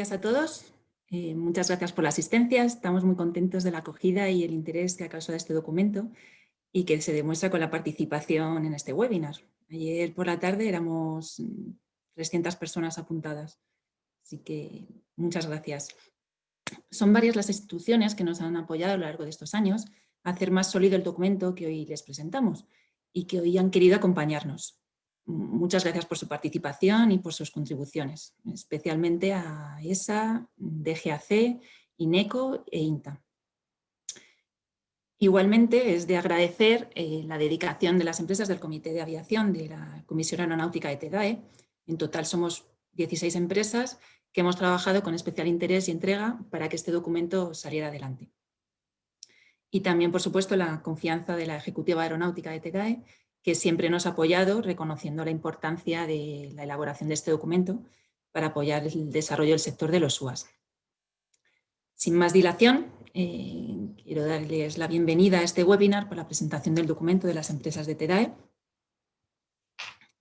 días a todos. Muchas gracias por la asistencia. Estamos muy contentos de la acogida y el interés que ha causado este documento y que se demuestra con la participación en este webinar. Ayer por la tarde éramos 300 personas apuntadas, así que muchas gracias. Son varias las instituciones que nos han apoyado a lo largo de estos años a hacer más sólido el documento que hoy les presentamos y que hoy han querido acompañarnos. Muchas gracias por su participación y por sus contribuciones, especialmente a ESA, DGAC, INECO e INTA. Igualmente es de agradecer la dedicación de las empresas del Comité de Aviación de la Comisión Aeronáutica de TEDAE. En total somos 16 empresas que hemos trabajado con especial interés y entrega para que este documento saliera adelante. Y también, por supuesto, la confianza de la Ejecutiva Aeronáutica de TEDAE, que siempre nos ha apoyado reconociendo la importancia de la elaboración de este documento para apoyar el desarrollo del sector de los SUAS. Sin más dilación, quiero darles la bienvenida a este webinar por la presentación del documento de las empresas de TEDAE,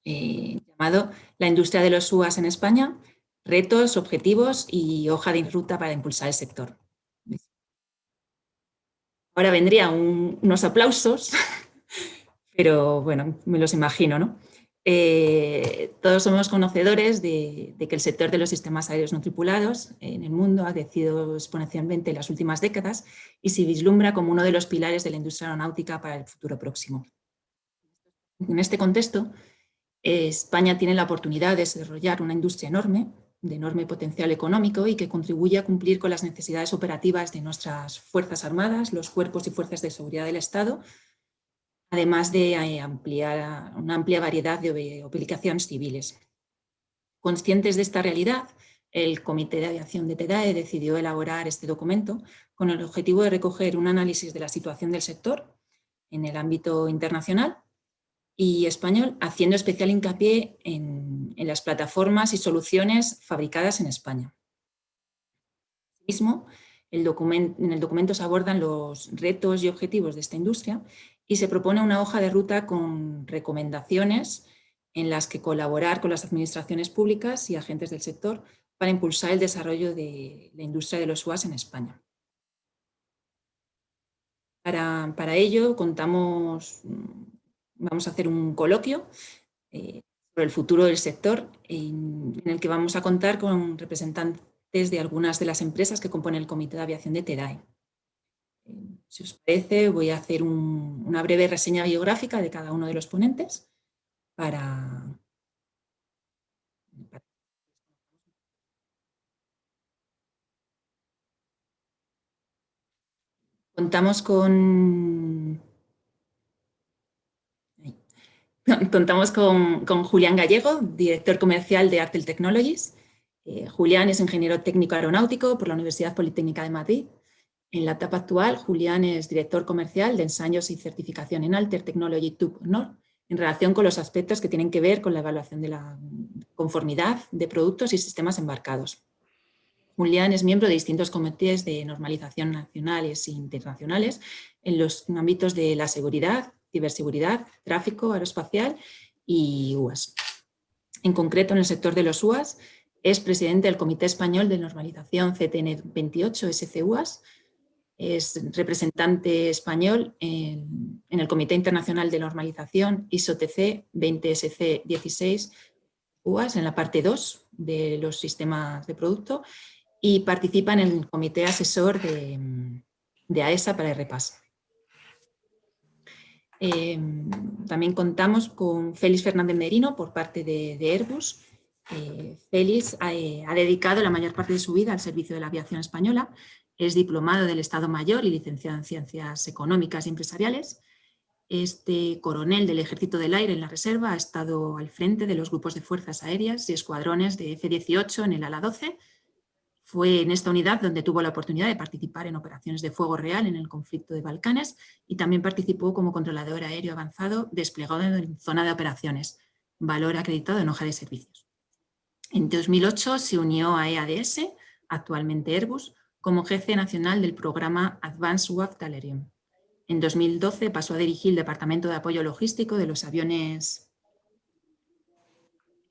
llamado La industria de los SUAS en España, retos, objetivos y hoja de ruta para impulsar el sector. Ahora vendrían unos aplausos, pero bueno, me los imagino, ¿no? Todos somos conocedores de que el sector de los sistemas aéreos no tripulados en el mundo ha crecido exponencialmente en las últimas décadas y se vislumbra como uno de los pilares de la industria aeronáutica para el futuro próximo. En este contexto, España tiene la oportunidad de desarrollar una industria enorme, de enorme potencial económico y que contribuye a cumplir con las necesidades operativas de nuestras Fuerzas Armadas, los cuerpos y fuerzas de seguridad del Estado, además de ampliar una amplia variedad de aplicaciones civiles. Conscientes de esta realidad, el Comité de Aviación de TEDAE decidió elaborar este documento con el objetivo de recoger un análisis de la situación del sector en el ámbito internacional y español, haciendo especial hincapié en las plataformas y soluciones fabricadas en España. Asimismo, en el documento se abordan los retos y objetivos de esta industria y se propone una hoja de ruta con recomendaciones en las que colaborar con las administraciones públicas y agentes del sector para impulsar el desarrollo de la industria de los SUAS en España. Para ello vamos a hacer un coloquio sobre el futuro del sector en el que vamos a contar con representantes de algunas de las empresas que componen el Comité de Aviación de TEDAE. Si os parece, voy a hacer una breve reseña biográfica de cada uno de los ponentes Contamos con Julián Gallego, director comercial de Artel Technologies. Julián es ingeniero técnico aeronáutico por la Universidad Politécnica de Madrid. En la etapa actual, Julián es director comercial de ensayos y certificación en Alter Technology Tube Nord en relación con los aspectos que tienen que ver con la evaluación de la conformidad de productos y sistemas embarcados. Julián es miembro de distintos comités de normalización nacionales e internacionales en los ámbitos de la seguridad, ciberseguridad, tráfico aeroespacial y UAS. En concreto, en el sector de los UAS, es presidente del Comité Español de Normalización CTN 28 SC-UAS, es representante español en el Comité Internacional de Normalización ISO-TC 20SC16 UAS en la parte 2 de los sistemas de producto y participa en el Comité Asesor de AESA para RPAS. También contamos con Félix Fernández Merino por parte de Airbus. Félix ha dedicado la mayor parte de su vida al servicio de la aviación española. Es diplomado del Estado Mayor y licenciado en Ciencias Económicas y Empresariales. Este coronel del Ejército del Aire en la Reserva ha estado al frente de los grupos de fuerzas aéreas y escuadrones de F-18 en el ala 12. Fue en esta unidad donde tuvo la oportunidad de participar en operaciones de fuego real en el conflicto de Balcanes y también participó como controlador aéreo avanzado desplegado en zona de operaciones, valor acreditado en hoja de servicios. En 2008 se unió a EADS, actualmente Airbus, como jefe nacional del programa Advanced Wave Talerium. En 2012 pasó a dirigir el Departamento de Apoyo Logístico de los aviones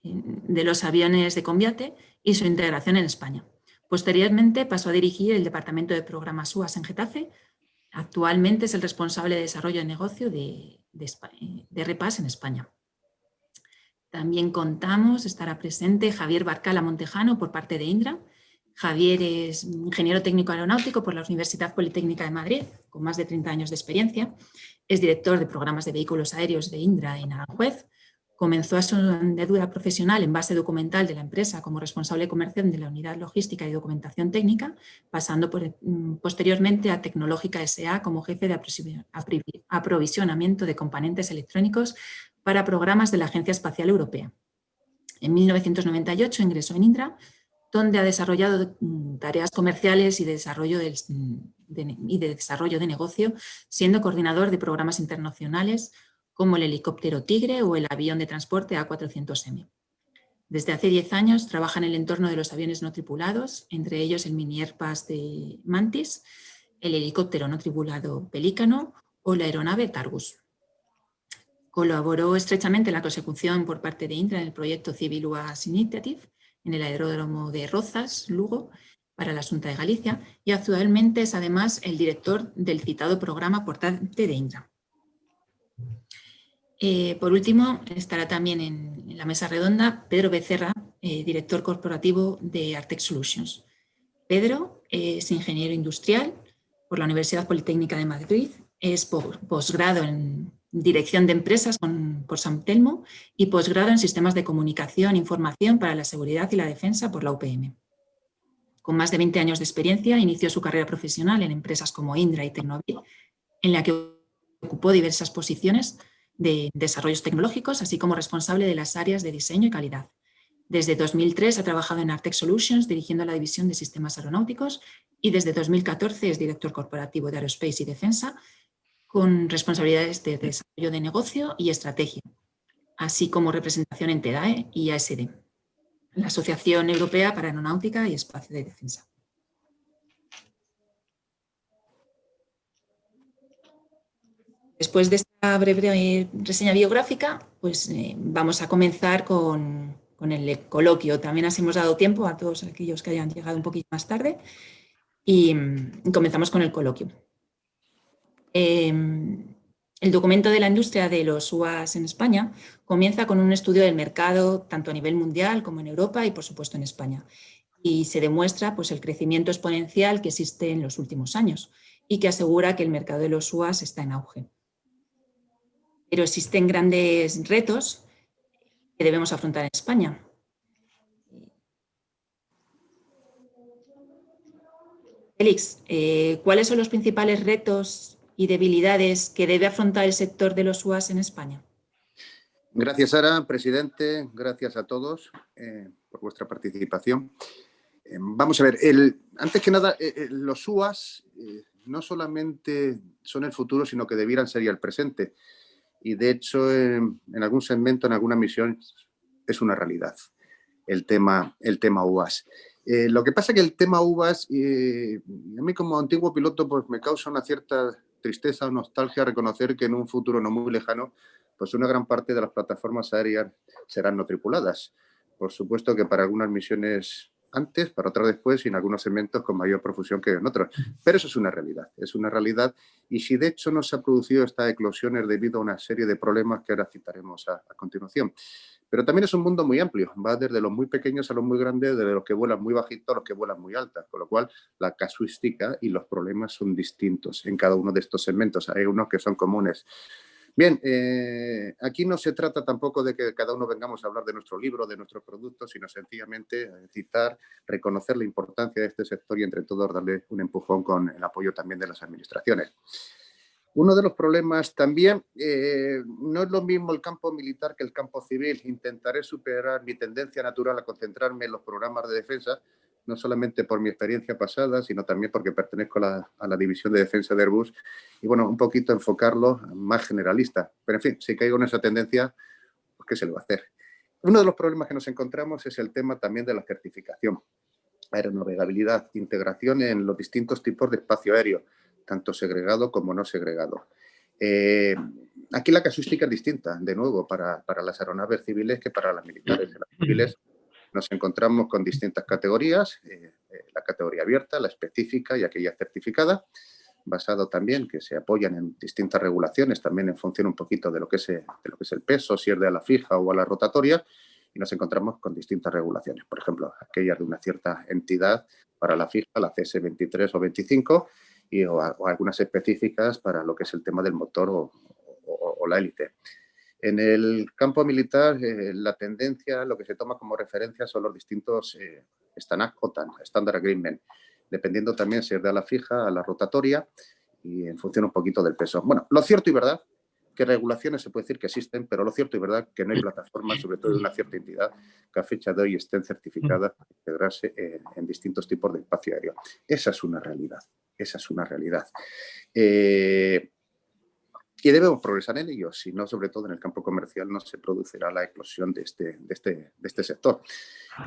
de combate y su integración en España. Posteriormente pasó a dirigir el Departamento de Programas UAS en Getafe. Actualmente es el responsable de desarrollo de negocio de RPAS en España. También contamos, estará presente Javier Barcala Montejano por parte de Indra. Javier es ingeniero técnico aeronáutico por la Universidad Politécnica de Madrid, con más de 30 años de experiencia. Es director de programas de vehículos aéreos de Indra en Aranjuez. Comenzó su andadura profesional en base documental de la empresa como responsable comercial de la unidad logística y documentación técnica, pasando posteriormente a Tecnológica S.A. como jefe de aprovisionamiento de componentes electrónicos para programas de la Agencia Espacial Europea. En 1998 ingresó en Indra, donde ha desarrollado tareas comerciales y de desarrollo de negocio, siendo coordinador de programas internacionales como el helicóptero Tigre o el avión de transporte A400M. Desde hace 10 años trabaja en el entorno de los aviones no tripulados, entre ellos el mini Airbus de Mantis, el helicóptero no tripulado Pelícano o la aeronave Targus. Colaboró estrechamente en la consecución por parte de Indra en el proyecto Civil UAS Initiative en el aeródromo de Rozas, Lugo, para la Xunta de Galicia, y actualmente es además el director del citado programa por parte de Indra. Por último, estará también en la mesa redonda Pedro Becerra, director corporativo de Artec Solutions. Pedro es ingeniero industrial por la Universidad Politécnica de Madrid, es posgrado en Dirección de Empresas por San Telmo y posgrado en Sistemas de Comunicación e Información para la Seguridad y la Defensa por la UPM. Con más de 20 años de experiencia, inició su carrera profesional en empresas como Indra y Tecnovit, en la que ocupó diversas posiciones de desarrollos tecnológicos, así como responsable de las áreas de diseño y calidad. Desde 2003 ha trabajado en Artec Solutions, dirigiendo la división de sistemas aeronáuticos, y desde 2014 es director corporativo de Aerospace y Defensa, con responsabilidades de desarrollo de negocio y estrategia, así como representación en TEDAE y ASD, la Asociación Europea para Aeronáutica y Espacio de Defensa. Después de esta breve reseña biográfica, pues vamos a comenzar con el coloquio. También así hemos dado tiempo a todos aquellos que hayan llegado un poquito más tarde y comenzamos con el coloquio. El documento de la industria de los UAS en España comienza con un estudio del mercado tanto a nivel mundial como en Europa y por supuesto en España. Y se demuestra pues, el crecimiento exponencial que existe en los últimos años y que asegura que el mercado de los UAS está en auge. Pero existen grandes retos que debemos afrontar en España. Félix, ¿cuáles son los principales retos y debilidades que debe afrontar el sector de los UAS en España? Gracias, Sara, presidente. Gracias a todos por vuestra participación. Vamos a ver, antes que nada, los UAS no solamente son el futuro, sino que debieran ser ya el presente. Y, de hecho, en algún segmento, en alguna misión, es una realidad el tema UAS. Lo que pasa es que el tema UAS, a mí como antiguo piloto, pues me causa una cierta tristeza o nostalgia reconocer que en un futuro no muy lejano, pues una gran parte de las plataformas aéreas serán no tripuladas. Por supuesto que para algunas misiones antes, para otras después y en algunos segmentos con mayor profusión que en otros. Pero eso es una realidad y si de hecho no se ha producido esta eclosión es debido a una serie de problemas que ahora citaremos a continuación. Pero también es un mundo muy amplio, va desde los muy pequeños a los muy grandes, desde los que vuelan muy bajitos a los que vuelan muy altas, con lo cual la casuística y los problemas son distintos en cada uno de estos segmentos. Hay unos que son comunes. Bien, aquí no se trata tampoco de que cada uno vengamos a hablar de nuestro libro, de nuestros productos, sino sencillamente citar, reconocer la importancia de este sector y entre todos darle un empujón con el apoyo también de las administraciones. Uno de los problemas también, no es lo mismo el campo militar que el campo civil. Intentaré superar mi tendencia natural a concentrarme en los programas de defensa, no solamente por mi experiencia pasada, sino también porque pertenezco a la división de defensa de Airbus y, bueno, un poquito enfocarlo más generalista. Pero, en fin, si caigo en esa tendencia, pues, ¿qué se le va a hacer? Uno de los problemas que nos encontramos es el tema también de la certificación, aeronavegabilidad, integración en los distintos tipos de espacio aéreo, tanto segregado como no segregado. Aquí la casuística es distinta, de nuevo, para las aeronaves civiles que para las militares. En las civiles Nos encontramos con distintas categorías, la categoría abierta, la específica y aquella certificada, basado también que se apoyan en distintas regulaciones, también en función un poquito de lo que es el peso, si es de ala fija o a la rotatoria, y nos encontramos con distintas regulaciones. Por ejemplo, aquellas de una cierta entidad para la fija, la CS 23 o 25, o algunas específicas para lo que es el tema del motor o la hélice. En el campo militar, la tendencia, lo que se toma como referencia son los distintos STANAG o TAN, Standard Agreement, dependiendo también si es de ala fija, a la rotatoria y en función un poquito del peso. Bueno, lo cierto y verdad que regulaciones se puede decir que existen, pero lo cierto y verdad que no hay plataformas, sobre todo de una cierta entidad, que a fecha de hoy estén certificadas para integrarse en distintos tipos de espacio aéreo. Esa es una realidad, esa es una realidad. Y debemos progresar en ello, si no, sobre todo en el campo comercial, no se producirá la eclosión de este sector.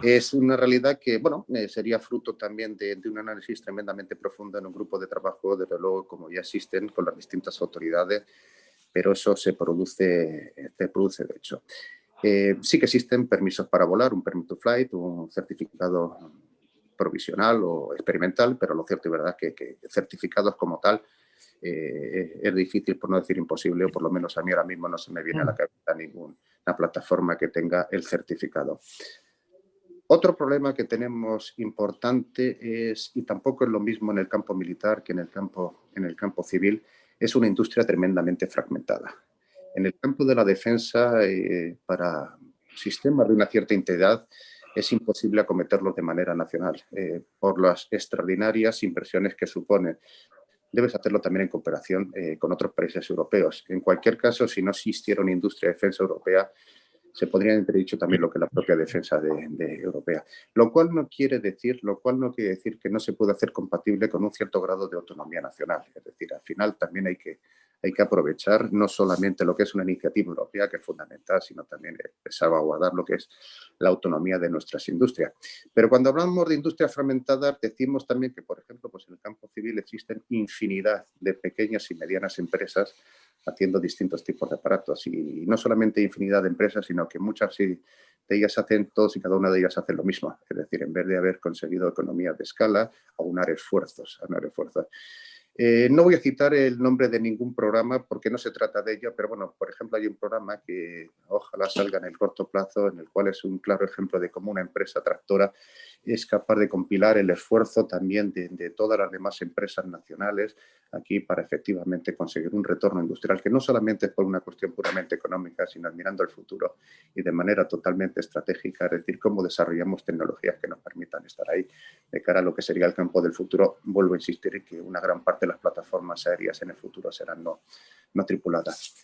Es una realidad que, bueno, sería fruto también de un análisis tremendamente profundo en un grupo de trabajo, desde luego, como ya existen con las distintas autoridades, pero eso se produce de hecho. Sí que existen permisos para volar, un permit to flight, un certificado provisional o experimental, pero lo cierto y verdad que certificados como tal es difícil, por no decir imposible, o por lo menos a mí ahora mismo no se me viene a la cabeza ninguna plataforma que tenga el certificado. Otro problema que tenemos importante es, y tampoco es lo mismo en el campo militar que en el campo civil, es una industria tremendamente fragmentada. En el campo de la defensa, para sistemas de una cierta integridad, es imposible acometerlos de manera nacional por las extraordinarias inversiones que supone. Debes hacerlo también en cooperación con otros países europeos. En cualquier caso, si no existiera una industria de defensa europea, se podría haber dicho también lo que es la propia defensa europea. Lo cual no quiere decir que no se pueda hacer compatible con un cierto grado de autonomía nacional. Es decir, al final también hay que aprovechar no solamente lo que es una iniciativa europea, que es fundamental, sino también salvaguardar lo que es la autonomía de nuestras industrias. Pero cuando hablamos de industrias fragmentadas, decimos también que, por ejemplo, pues en el campo civil existen infinidad de pequeñas y medianas empresas haciendo distintos tipos de aparatos. Y no solamente infinidad de empresas, sino que muchas de ellas hacen, todos y cada una de ellas hacen lo mismo. Es decir, en vez de haber conseguido economías de escala, aunar esfuerzos. No voy a citar el nombre de ningún programa porque no se trata de ello, pero bueno, por ejemplo, hay un programa que ojalá salga en el corto plazo, en el cual es un claro ejemplo de cómo una empresa tractora es capaz de compilar el esfuerzo también de todas las demás empresas nacionales aquí para efectivamente conseguir un retorno industrial que no solamente es por una cuestión puramente económica, sino mirando el futuro y de manera totalmente estratégica, es decir, cómo desarrollamos tecnologías que nos permitan estar ahí de cara a lo que sería el campo del futuro. Vuelvo a insistir en que una gran parte de las plataformas aéreas en el futuro serán no tripuladas.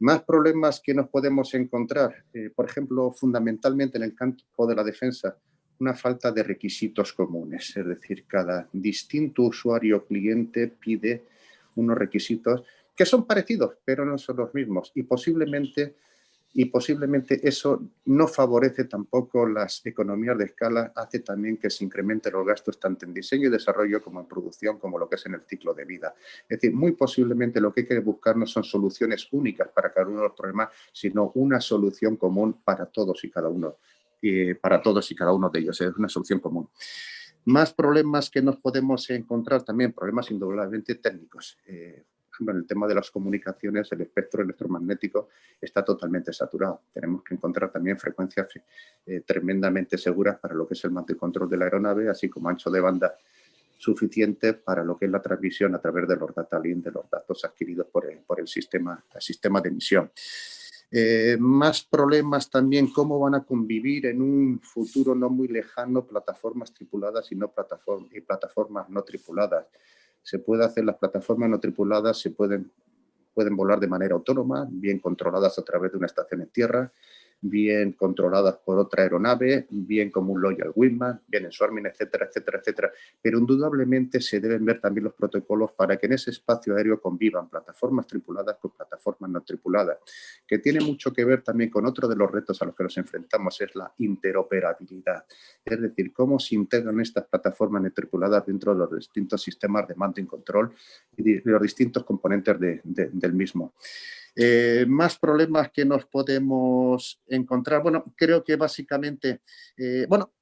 Más problemas que nos podemos encontrar, por ejemplo, fundamentalmente en el campo de la defensa, una falta de requisitos comunes, es decir, cada distinto usuario cliente pide unos requisitos que son parecidos, pero no son los mismos y posiblemente eso no favorece tampoco las economías de escala, hace también que se incrementen los gastos tanto en diseño y desarrollo como en producción, como lo que es en el ciclo de vida. Es decir, muy posiblemente lo que hay que buscar no son soluciones únicas para cada uno de los problemas, sino una solución común para todos y cada uno de ellos. Es una solución común. Más problemas que nos podemos encontrar también, problemas indudablemente técnicos. Por ejemplo, en el tema de las comunicaciones, el espectro electromagnético está totalmente saturado. Tenemos que encontrar también frecuencias tremendamente seguras para lo que es el mando y control de la aeronave, así como ancho de banda suficiente para lo que es la transmisión a través de los data link, de los datos adquiridos por el sistema de emisión. Más problemas también, cómo van a convivir en un futuro no muy lejano plataformas tripuladas y plataformas no tripuladas. Se puede hacer las plataformas no tripuladas, se pueden volar de manera autónoma, bien controladas a través de una estación en tierra, bien controladas por otra aeronave, bien como un Loyal Wingman, bien en swarming, etcétera, etcétera, etcétera. Pero indudablemente se deben ver también los protocolos para que en ese espacio aéreo convivan plataformas tripuladas con plataformas no tripuladas, que tiene mucho que ver también con otro de los retos a los que nos enfrentamos, es la interoperabilidad. Es decir, cómo se integran estas plataformas no tripuladas dentro de los distintos sistemas de mando y control y de los distintos componentes del mismo. Más problemas que nos podemos encontrar. Bueno, creo que básicamente,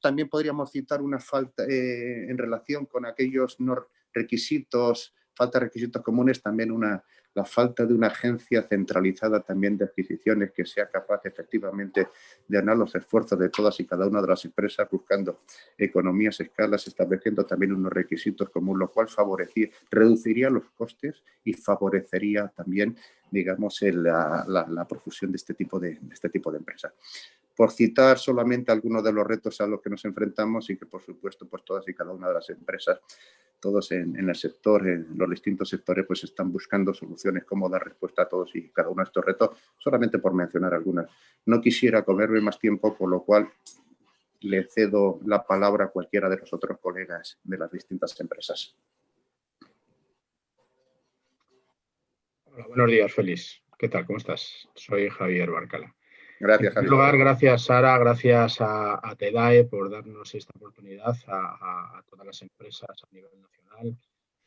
también podríamos citar una falta en relación con aquellos no requisitos, falta de requisitos comunes, también la falta de una agencia centralizada también de adquisiciones que sea capaz efectivamente de ganar los esfuerzos de todas y cada una de las empresas, buscando economías, escalas, estableciendo también unos requisitos comunes, lo cual reduciría los costes y favorecería también, digamos, la profusión de este tipo de empresas. Por citar solamente algunos de los retos a los que nos enfrentamos y que, por supuesto, pues todas y cada una de las empresas, todos en el sector, en los distintos sectores, pues están buscando soluciones, cómo dar respuesta a todos y cada uno de estos retos, solamente por mencionar algunas. No quisiera comerme más tiempo, por lo cual le cedo la palabra a cualquiera de los otros colegas de las distintas empresas. Hola, buenos días, Félix. ¿Qué tal? ¿Cómo estás? Soy Javier Barcala. Gracias, Javier. En primer lugar, gracias, Sara, gracias a TEDAE por darnos esta oportunidad a todas las empresas a nivel nacional,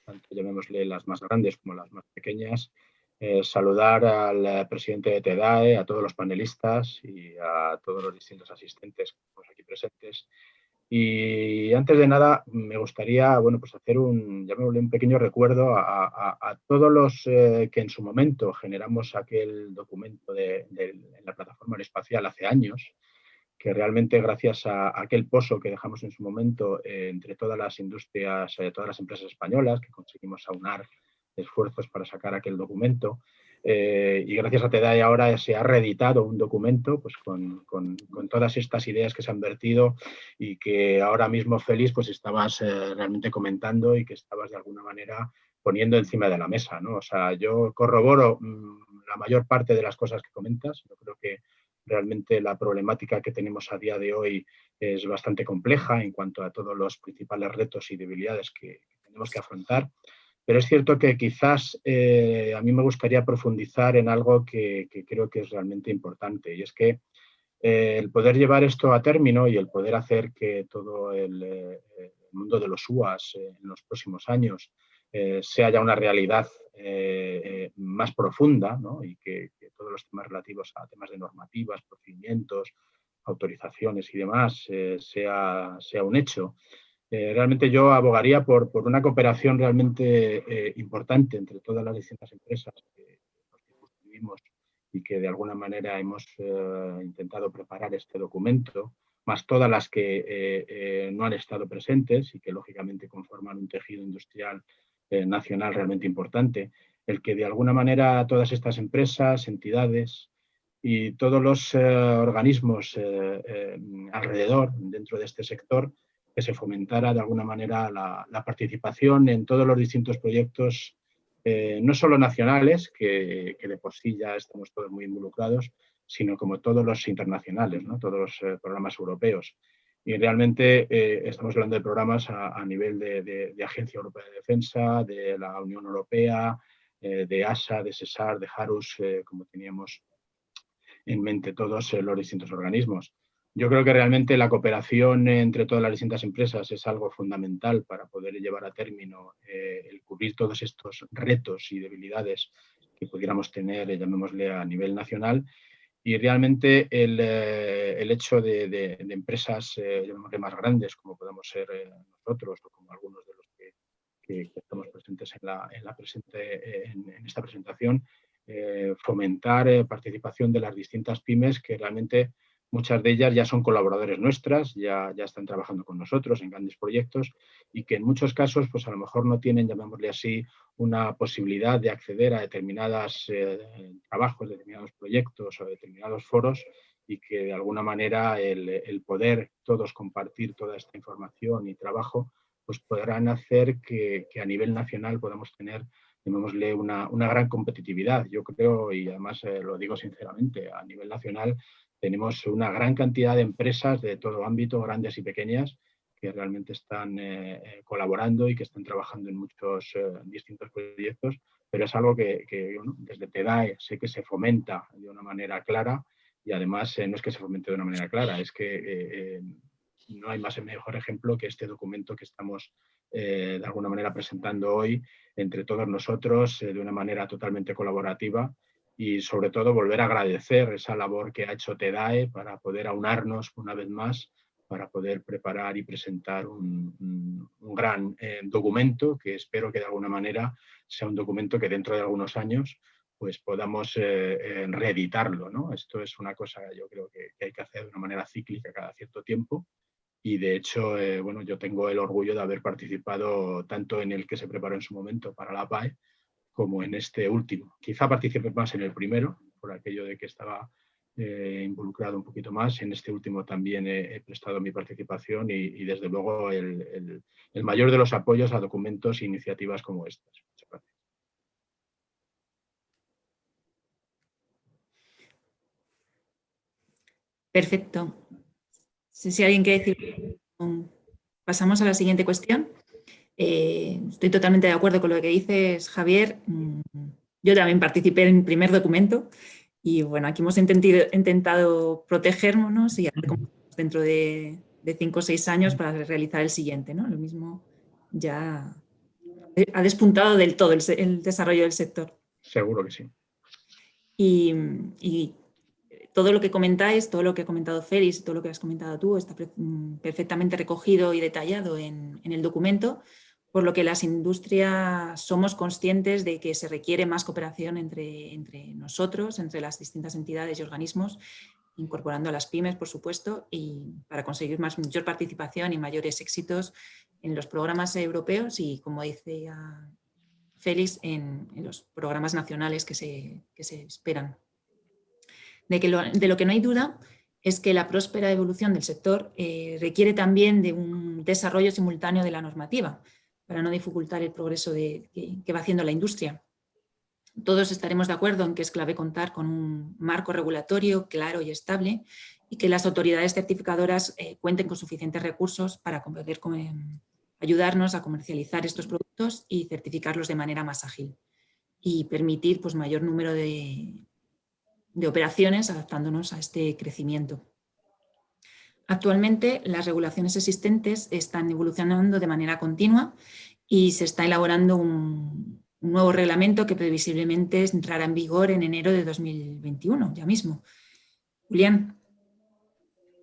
tanto llamémosle las más grandes como las más pequeñas. Saludar al presidente de TEDAE, a todos los panelistas y a todos los distintos asistentes que estamos aquí presentes. Y antes de nada, me gustaría pues hacer un pequeño recuerdo a todos los que en su momento generamos aquel documento en la plataforma espacial hace años, que realmente gracias a aquel pozo que dejamos en su momento entre todas las industrias, todas las empresas españolas, que conseguimos aunar esfuerzos para sacar aquel documento. Y gracias a TEDAE ahora se ha reeditado un documento pues, con todas estas ideas que se han vertido y que ahora mismo, Félix, pues estabas realmente comentando y que estabas de alguna manera poniendo encima de la mesa, ¿no? O sea, yo corroboro la mayor parte de las cosas que comentas. Yo creo que realmente la problemática que tenemos a día de hoy es bastante compleja en cuanto a todos los principales retos y debilidades que tenemos que afrontar. Pero es cierto que quizás a mí me gustaría profundizar en algo que creo que es realmente importante, y es que el poder llevar esto a término y el poder hacer que todo el mundo de los UAS en los próximos años sea ya una realidad más profunda, ¿no? Y que todos los temas relativos a temas de normativas, procedimientos, autorizaciones y demás sea un hecho. Realmente yo abogaría por una cooperación realmente importante entre todas las distintas empresas que constituimos y que de alguna manera hemos intentado preparar este documento, más todas las que no han estado presentes y que lógicamente conforman un tejido industrial nacional realmente importante, el que de alguna manera todas estas empresas, entidades y todos los organismos alrededor, dentro de este sector, que se fomentara de alguna manera la participación en todos los distintos proyectos, no solo nacionales, que de por sí ya estamos todos muy involucrados, sino como todos los internacionales, ¿no? Todos los programas europeos. Y realmente estamos hablando de programas a nivel de Agencia Europea de Defensa, de la Unión Europea, de ASA, de SESAR, de JARUS, como teníamos en mente todos los distintos organismos. Yo creo que realmente la cooperación entre todas las distintas empresas es algo fundamental para poder llevar a término el cubrir todos estos retos y debilidades que pudiéramos tener, llamémosle, a nivel nacional. Y realmente el hecho de empresas, llamémosle, más grandes, como podemos ser nosotros o como algunos de los que estamos presentes en esta presentación, fomentar participación de las distintas pymes, que realmente muchas de ellas ya son colaboradores nuestras, ya están trabajando con nosotros en grandes proyectos y que en muchos casos pues a lo mejor no tienen, llamémosle así, una posibilidad de acceder a determinados trabajos, determinados proyectos o determinados foros, y que de alguna manera el poder todos compartir toda esta información y trabajo pues podrán hacer que a nivel nacional podamos tener, llamémosle, una gran competitividad. Yo creo, y además lo digo sinceramente, a nivel nacional tenemos una gran cantidad de empresas de todo ámbito, grandes y pequeñas, que realmente están colaborando y que están trabajando en muchos distintos proyectos, pero es algo que bueno, desde TEDAE sé que se fomenta de una manera clara, y además no es que se fomente de una manera clara, es que no hay más mejor ejemplo que este documento que estamos de alguna manera presentando hoy entre todos nosotros de una manera totalmente colaborativa, y sobre todo volver a agradecer esa labor que ha hecho TEDAE para poder aunarnos una vez más, para poder preparar y presentar un gran documento que espero que de alguna manera sea un documento que dentro de algunos años pues podamos reeditarlo, ¿no? Esto es una cosa que yo creo que hay que hacer de una manera cíclica cada cierto tiempo. Y de hecho, bueno, yo tengo el orgullo de haber participado tanto en el que se preparó en su momento para la PAE como en este último. Quizá participé más en el primero, por aquello de que estaba involucrado un poquito más. En este último también he prestado mi participación y desde luego el mayor de los apoyos a documentos e iniciativas como estas. Muchas gracias. Perfecto. Si alguien quiere decir, pasamos a la siguiente cuestión. Estoy totalmente de acuerdo con lo que dices, Javier. Yo también participé en el primer documento y bueno, aquí hemos intentado protegernos y a ver cómo estamos dentro de 5 o 6 años para realizar el siguiente, ¿no? Lo mismo ya ha despuntado del todo el desarrollo del sector. Seguro que sí. Y todo lo que comentáis, todo lo que ha comentado Félix, todo lo que has comentado tú, está perfectamente recogido y detallado en el documento, por lo que las industrias somos conscientes de que se requiere más cooperación entre nosotros, entre las distintas entidades y organismos, incorporando a las pymes, por supuesto, y para conseguir mayor participación y mayores éxitos en los programas europeos y, como dice Félix, en los programas nacionales que se esperan. De lo que no hay duda es que la próspera evolución del sector requiere también de un desarrollo simultáneo de la normativa para no dificultar el progreso que va haciendo la industria. Todos estaremos de acuerdo en que es clave contar con un marco regulatorio claro y estable y que las autoridades certificadoras cuenten con suficientes recursos para poder ayudarnos a comercializar estos productos y certificarlos de manera más ágil y permitir pues, mayor número de operaciones adaptándonos a este crecimiento. Actualmente las regulaciones existentes están evolucionando de manera continua y se está elaborando un nuevo reglamento que previsiblemente entrará en vigor en enero de 2021, ya mismo. Julián,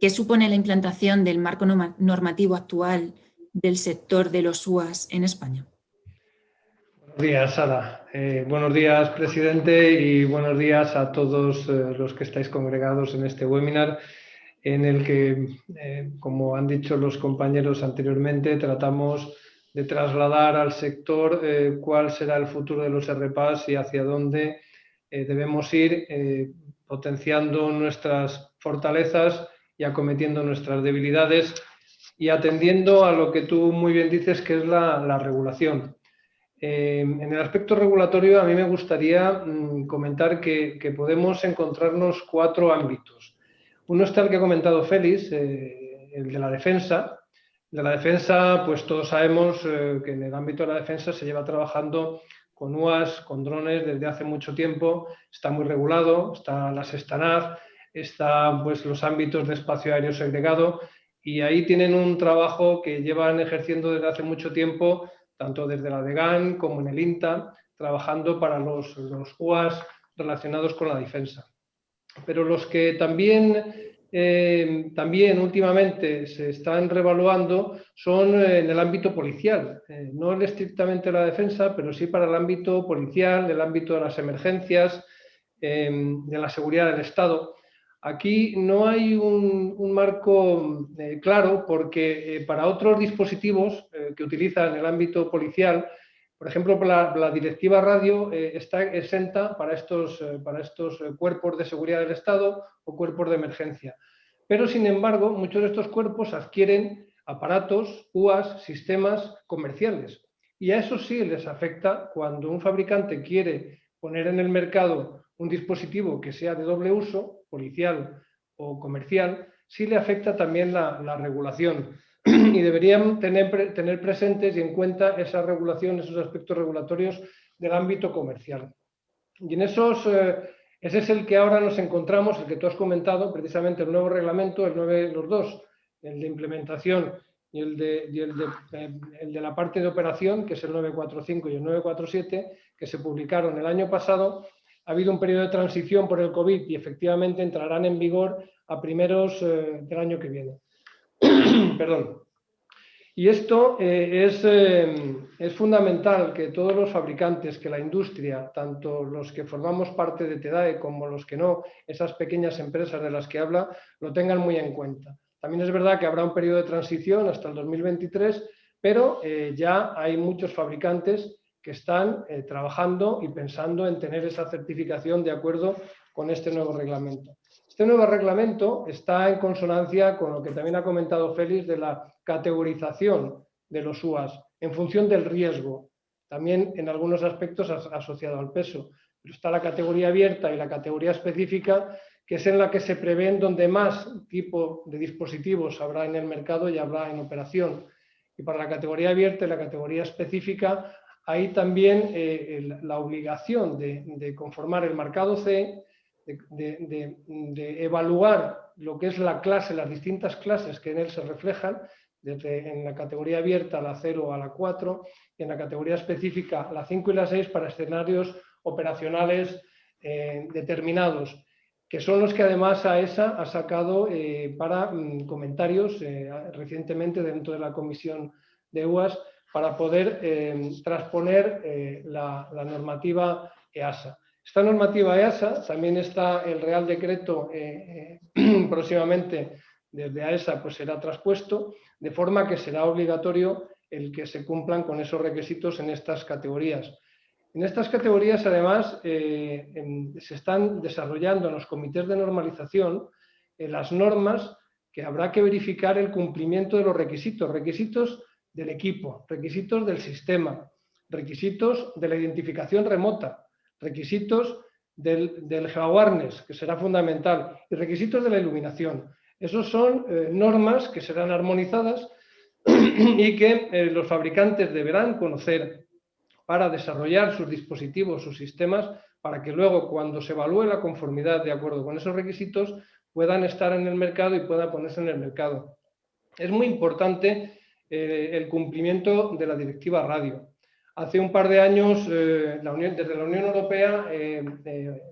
¿qué supone la implantación del marco normativo actual del sector de los UAS en España? Buenos días, Sara. Buenos días, presidente, y buenos días a todos los que estáis congregados en este webinar, en el que, como han dicho los compañeros anteriormente, tratamos de trasladar al sector cuál será el futuro de los RPAs y hacia dónde debemos ir potenciando nuestras fortalezas y acometiendo nuestras debilidades y atendiendo a lo que tú muy bien dices, que es la regulación. En el aspecto regulatorio, a mí me gustaría comentar que podemos encontrarnos 4 ámbitos. Uno está el que ha comentado Félix, el de la defensa. De la defensa, pues todos sabemos que en el ámbito de la defensa se lleva trabajando con UAS, con drones desde hace mucho tiempo. Está muy regulado, están las STANAF, están pues, los ámbitos de espacio aéreo segregado y ahí tienen un trabajo que llevan ejerciendo desde hace mucho tiempo, tanto desde la DGAN como en el INTA, trabajando para los UAS relacionados con la defensa. Pero los que también últimamente se están revaluando son en el ámbito policial, no estrictamente la defensa, pero sí para el ámbito policial, el ámbito de las emergencias, de la seguridad del Estado. Aquí no hay un marco claro porque para otros dispositivos que utilizan el ámbito policial, por ejemplo, la directiva radio está exenta para estos cuerpos de seguridad del Estado o cuerpos de emergencia. Pero, sin embargo, muchos de estos cuerpos adquieren aparatos, UAS, sistemas comerciales. Y a eso sí les afecta cuando un fabricante quiere poner en el mercado un dispositivo que sea de doble uso, policial o comercial, sí le afecta también la regulación. Y deberían tener presentes y en cuenta esa regulación, esos aspectos regulatorios del ámbito comercial. Y en ese es el que ahora nos encontramos, el que tú has comentado, precisamente el nuevo reglamento, los dos, el de implementación y el de la parte de operación, que es el 945 y el 947, que se publicaron el año pasado. ha habido un periodo de transición por el COVID y efectivamente entrarán en vigor a primeros del año que viene. Perdón. Y esto es fundamental que todos los fabricantes, que la industria, tanto los que formamos parte de TEDAE como los que no, esas pequeñas empresas de las que habla, lo tengan muy en cuenta. También es verdad que habrá un periodo de transición hasta el 2023, pero ya hay muchos fabricantes que están trabajando y pensando en tener esa certificación de acuerdo con este nuevo reglamento. Este nuevo reglamento está en consonancia con lo que también ha comentado Félix de la categorización de los UAS en función del riesgo, también en algunos aspectos asociado al peso. Pero está la categoría abierta y la categoría específica, que es en la que se prevén donde más tipo de dispositivos habrá en el mercado y habrá en operación. Y para la categoría abierta y la categoría específica hay también la obligación de conformar el marcado CE, de evaluar lo que es la clase, las distintas clases que en él se reflejan, desde en la categoría abierta la 0 a la 4 y en la categoría específica la 5 y la 6 para escenarios operacionales determinados, que son los que además AESA ha sacado para comentarios recientemente dentro de la comisión de UAS para poder transponer la normativa EASA. Esta normativa EASA, también está el Real Decreto próximamente desde AESA, pues será traspuesto, de forma que será obligatorio el que se cumplan con esos requisitos en estas categorías. En estas categorías, además, se están desarrollando en los comités de normalización las normas que habrá que verificar el cumplimiento de los requisitos del equipo, requisitos del sistema, requisitos de la identificación remota, requisitos del geoawareness, que será fundamental, y requisitos de la iluminación. Esos son normas que serán armonizadas y que los fabricantes deberán conocer para desarrollar sus dispositivos, sus sistemas, para que luego, cuando se evalúe la conformidad de acuerdo con esos requisitos, puedan estar en el mercado y puedan ponerse en el mercado. Es muy importante el cumplimiento de la directiva radio. Hace un par de años, desde la Unión Europea,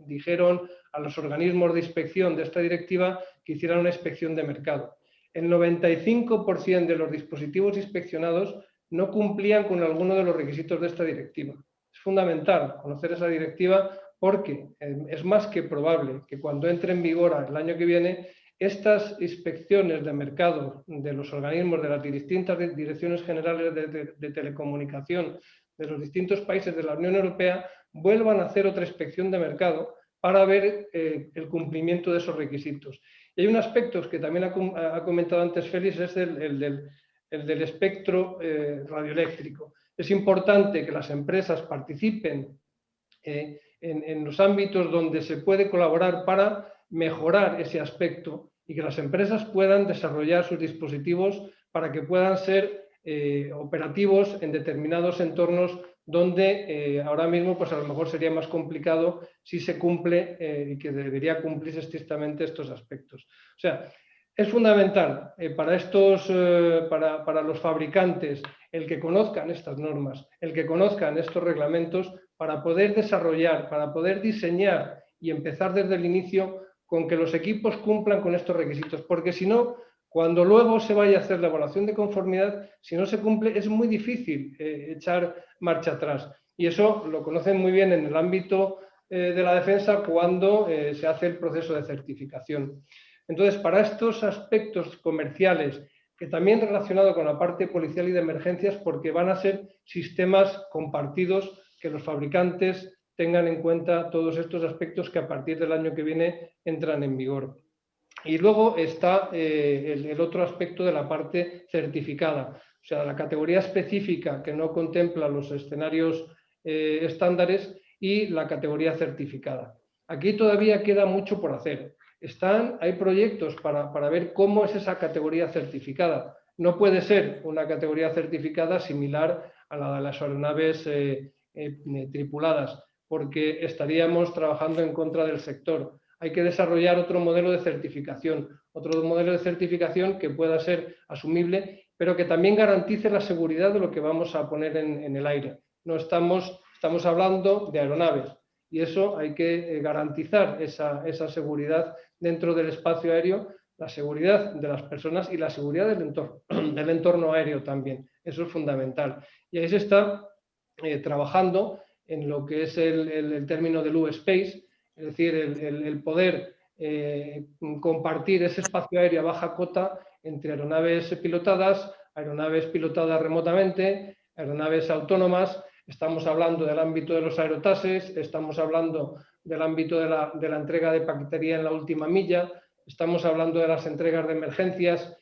dijeron a los organismos de inspección de esta directiva que hicieran una inspección de mercado. El 95% de los dispositivos inspeccionados no cumplían con alguno de los requisitos de esta directiva. Es fundamental conocer esa directiva porque es más que probable que cuando entre en vigor el año que viene, estas inspecciones de mercado de los organismos de las distintas direcciones generales de telecomunicación de los distintos países de la Unión Europea vuelvan a hacer otra inspección de mercado para ver el cumplimiento de esos requisitos. Y hay un aspecto que también ha comentado antes Félix, es el del espectro radioeléctrico. Es importante que las empresas participen en los ámbitos donde se puede colaborar para mejorar ese aspecto y que las empresas puedan desarrollar sus dispositivos para que puedan ser operativos en determinados entornos donde ahora mismo pues a lo mejor sería más complicado si se cumple y que debería cumplirse estrictamente estos aspectos. O sea, es fundamental para los fabricantes el que conozcan estas normas, el que conozcan estos reglamentos para poder desarrollar, para poder diseñar y empezar desde el inicio con que los equipos cumplan con estos requisitos, porque si no, cuando luego se vaya a hacer la evaluación de conformidad, si no se cumple, es muy difícil echar marcha atrás. Y eso lo conocen muy bien en el ámbito de la defensa cuando se hace el proceso de certificación. Entonces, para estos aspectos comerciales, que también relacionado con la parte policial y de emergencias, porque van a ser sistemas compartidos que los fabricantes tengan en cuenta todos estos aspectos que a partir del año que viene entran en vigor. Y luego está el otro aspecto de la parte certificada, o sea, la categoría específica que no contempla los escenarios estándares y la categoría certificada. Aquí todavía queda mucho por hacer. Hay proyectos para ver cómo es esa categoría certificada. No puede ser una categoría certificada similar a la de las aeronaves tripuladas, porque estaríamos trabajando en contra del sector. Hay que desarrollar otro modelo de certificación que pueda ser asumible, pero que también garantice la seguridad de lo que vamos a poner en el aire. No estamos hablando de aeronaves, y eso hay que garantizar esa seguridad dentro del espacio aéreo, la seguridad de las personas y la seguridad del entorno aéreo también. Eso es fundamental. Y ahí se está trabajando en lo que es el término del U-Space, es decir, el poder compartir ese espacio aéreo a baja cota entre aeronaves pilotadas remotamente, aeronaves autónomas. Estamos hablando del ámbito de los aerotaxis, estamos hablando del ámbito de la entrega de paquetería en la última milla, estamos hablando de las entregas de emergencias,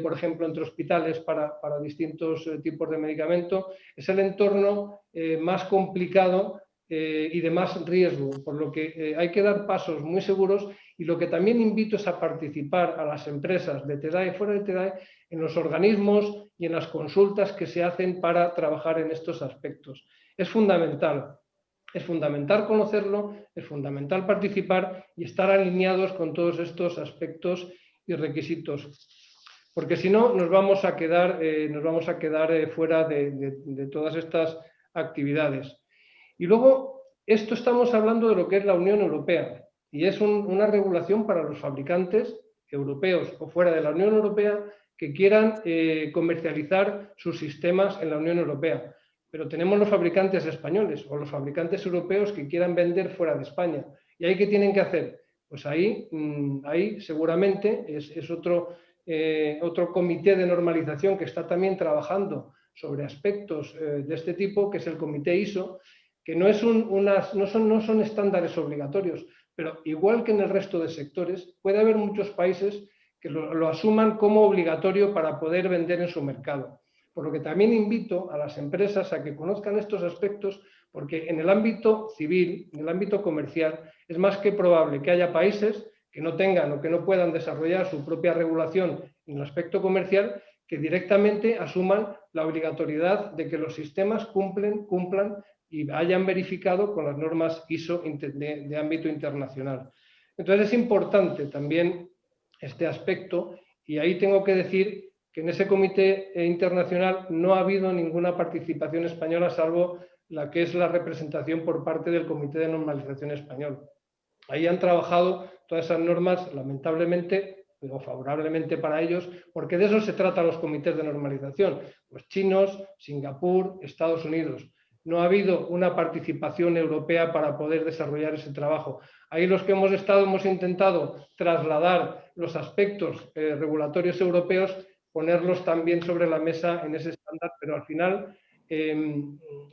por ejemplo, entre hospitales para distintos tipos de medicamento. Es el entorno más complicado y de más riesgo, por lo que hay que dar pasos muy seguros, y lo que también invito es a participar a las empresas de TEDAE y fuera de TEDAE en los organismos y en las consultas que se hacen para trabajar en estos aspectos. Es fundamental conocerlo, es fundamental participar y estar alineados con todos estos aspectos y requisitos, porque si no nos vamos a quedar fuera de todas estas actividades. Y luego, esto estamos hablando de lo que es la Unión Europea, y es una regulación para los fabricantes europeos o fuera de la Unión Europea que quieran comercializar sus sistemas en la Unión Europea. Pero tenemos los fabricantes españoles o los fabricantes europeos que quieran vender fuera de España. ¿Y ahí qué tienen que hacer? Pues ahí seguramente es otro comité de normalización que está también trabajando sobre aspectos de este tipo, que es el comité ISO, que no son estándares obligatorios, pero igual que en el resto de sectores, puede haber muchos países que lo asuman como obligatorio para poder vender en su mercado. Por lo que también invito a las empresas a que conozcan estos aspectos, porque en el ámbito civil, en el ámbito comercial, es más que probable que haya países que no tengan o que no puedan desarrollar su propia regulación en el aspecto comercial, que directamente asuman la obligatoriedad de que los sistemas cumplan y hayan verificado con las normas ISO de ámbito internacional. Entonces es importante también este aspecto, y ahí tengo que decir que en ese comité internacional no ha habido ninguna participación española, salvo la que es la representación por parte del Comité de Normalización Español. Ahí han trabajado todas esas normas, lamentablemente, o favorablemente para ellos, porque de eso se trata los comités de normalización, pues chinos, Singapur, Estados Unidos. No ha habido una participación europea para poder desarrollar ese trabajo. Ahí los que hemos estado hemos intentado trasladar los aspectos regulatorios europeos, ponerlos también sobre la mesa en ese estándar, pero al final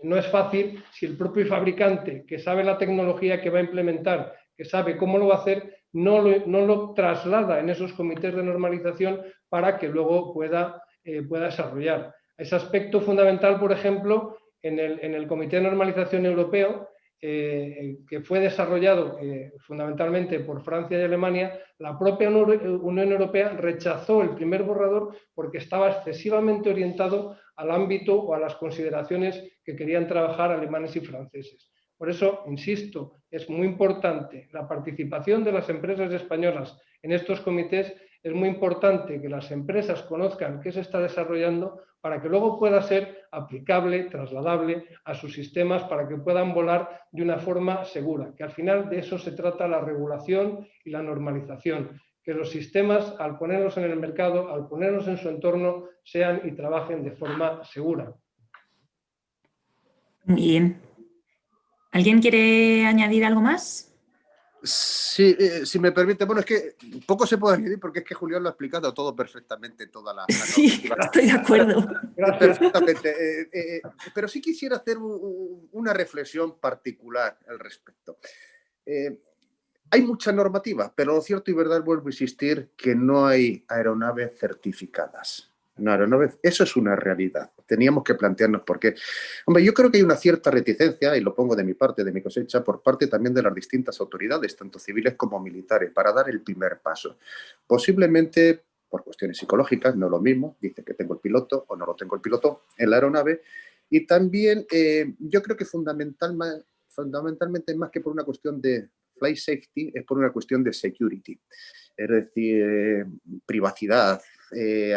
no es fácil si el propio fabricante, que sabe la tecnología que va a implementar, que sabe cómo lo va a hacer, no lo traslada en esos comités de normalización para que luego pueda desarrollar. Ese aspecto fundamental, por ejemplo, en el Comité de Normalización Europeo, que fue desarrollado fundamentalmente por Francia y Alemania, la propia Unión Europea rechazó el primer borrador porque estaba excesivamente orientado al ámbito o a las consideraciones que querían trabajar alemanes y franceses. Por eso, insisto, es muy importante la participación de las empresas españolas en estos comités. Es muy importante que las empresas conozcan qué se está desarrollando para que luego pueda ser aplicable, trasladable a sus sistemas, para que puedan volar de una forma segura, que al final de eso se trata la regulación y la normalización, que los sistemas, al ponerlos en el mercado, al ponerlos en su entorno, sean y trabajen de forma segura. Muy bien. ¿Alguien quiere añadir algo más? Sí, si me permite, bueno, es que poco se puede añadir porque es que Julián lo ha explicado todo perfectamente, toda la Sí, estoy de acuerdo. Perfectamente, pero sí quisiera hacer una reflexión particular al respecto. Hay mucha normativa, pero lo cierto y verdad, vuelvo a insistir, que no hay aeronaves certificadas. No, aeronaves, eso es una realidad. Teníamos que plantearnos por qué. Hombre, yo creo que hay una cierta reticencia, y lo pongo de mi parte, de mi cosecha, por parte también de las distintas autoridades, tanto civiles como militares, para dar el primer paso. Posiblemente por cuestiones psicológicas, no lo mismo, dice que tengo el piloto o no lo tengo el piloto en la aeronave, y también yo creo que fundamentalmente más que por una cuestión de flight safety, es por una cuestión de security, es decir, privacidad,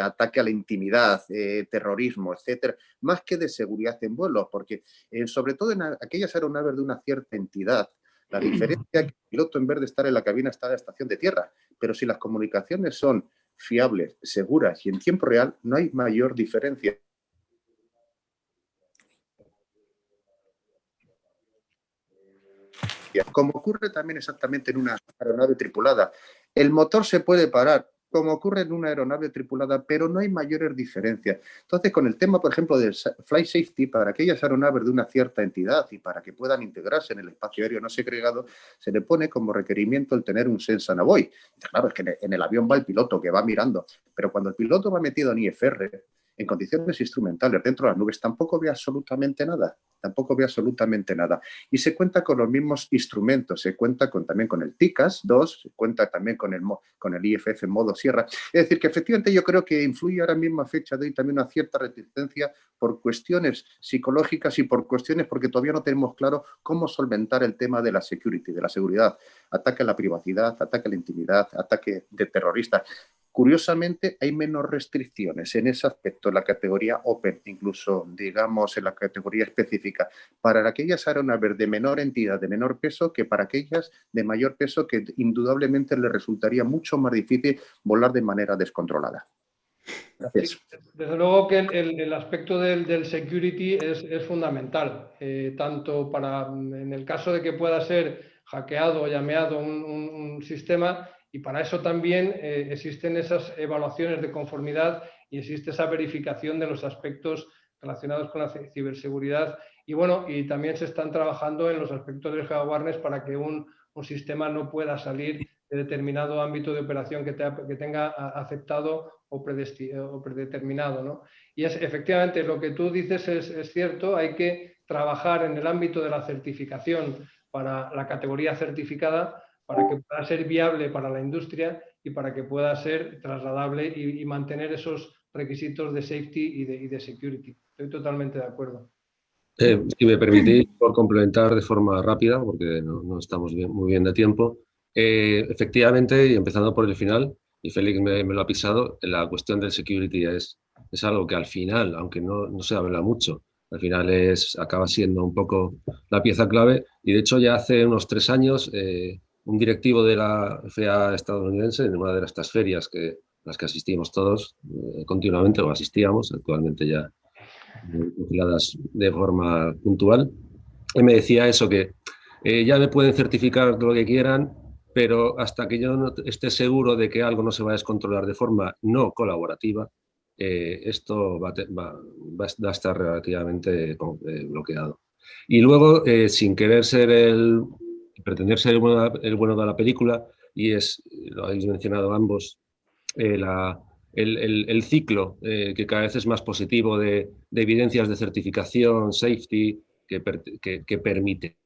ataque a la intimidad, terrorismo, etcétera, más que de seguridad en vuelos, porque sobre todo en aquellas aeronaves de una cierta entidad, la diferencia es que el piloto, en vez de estar en la cabina, está en la estación de tierra. Pero si las comunicaciones son fiables, seguras y en tiempo real, no hay mayor diferencia. Como ocurre también exactamente en una aeronave tripulada. El motor se puede parar, como ocurre en una aeronave tripulada, pero no hay mayores diferencias. Entonces, con el tema, por ejemplo, del flight safety, para aquellas aeronaves de una cierta entidad y para que puedan integrarse en el espacio aéreo no segregado, se le pone como requerimiento el tener un sense and avoid. Claro, es que en el avión va el piloto que va mirando, pero cuando el piloto va metido en IFR, en condiciones instrumentales dentro de las nubes, tampoco ve absolutamente nada. Tampoco ve absolutamente nada. Y se cuenta con los mismos instrumentos, se cuenta también con el TICAS 2, se cuenta también con el IFF en modo sierra. Es decir, que efectivamente yo creo que influye ahora mismo a fecha de hoy también una cierta reticencia por cuestiones psicológicas y por cuestiones porque todavía no tenemos claro cómo solventar el tema de la security, de la seguridad. Ataque a la privacidad, ataque a la intimidad, ataque de terroristas. Curiosamente, hay menos restricciones en ese aspecto, en la categoría Open, incluso, digamos, en la categoría específica, para aquellas aeronaves de menor entidad, de menor peso, que para aquellas de mayor peso, que indudablemente les resultaría mucho más difícil volar de manera descontrolada. Gracias. Desde luego que el aspecto del security es fundamental, tanto en el caso de que pueda ser hackeado o llameado un sistema, y para eso también existen esas evaluaciones de conformidad y existe esa verificación de los aspectos relacionados con la ciberseguridad. Y bueno, y también se están trabajando en los aspectos del awareness para que un sistema no pueda salir de determinado ámbito de operación que tenga aceptado o predeterminado, ¿no? Y efectivamente lo que tú dices es cierto, hay que trabajar en el ámbito de la certificación para la categoría certificada para que pueda ser viable para la industria y para que pueda ser trasladable y mantener esos requisitos de safety y de security. Estoy totalmente de acuerdo. Si me permitís, por complementar de forma rápida, porque no estamos muy bien de tiempo, efectivamente, y empezando por el final, y Félix me lo ha pisado, la cuestión del security es algo que al final, aunque no se habla mucho, al final acaba siendo un poco la pieza clave, y de hecho ya hace unos 3 años un directivo de la FAA estadounidense, en una de estas ferias las que asistimos todos continuamente, o asistíamos, actualmente ya vigiladas de forma puntual, y me decía eso, que ya me pueden certificar lo que quieran, pero hasta que yo no esté seguro de que algo no se va a descontrolar de forma no colaborativa, esto va a estar relativamente bloqueado. Y luego, sin querer pretender ser el bueno de la película, y lo habéis mencionado ambos, el ciclo que cada vez es más positivo de evidencias de certificación, safety, que permite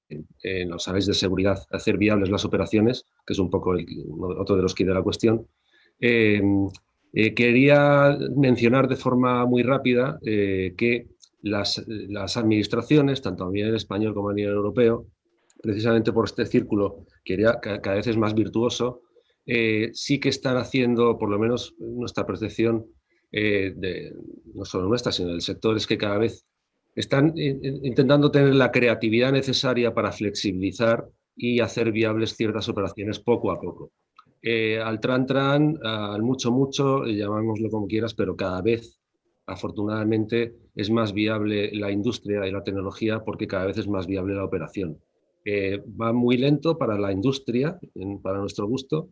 en los análisis de seguridad hacer viables las operaciones, que es un poco otro de los que de la cuestión. Quería mencionar de forma muy rápida que las administraciones, tanto a nivel español como a nivel europeo, precisamente por este círculo que cada vez es más virtuoso, sí que están haciendo, por lo menos nuestra percepción, no solo nuestra, sino del sector, es que cada vez están intentando tener la creatividad necesaria para flexibilizar y hacer viables ciertas operaciones poco a poco. Al tran, al mucho, llamémoslo como quieras, pero cada vez, afortunadamente, es más viable la industria y la tecnología porque cada vez es más viable la operación. Va muy lento para la industria, para nuestro gusto,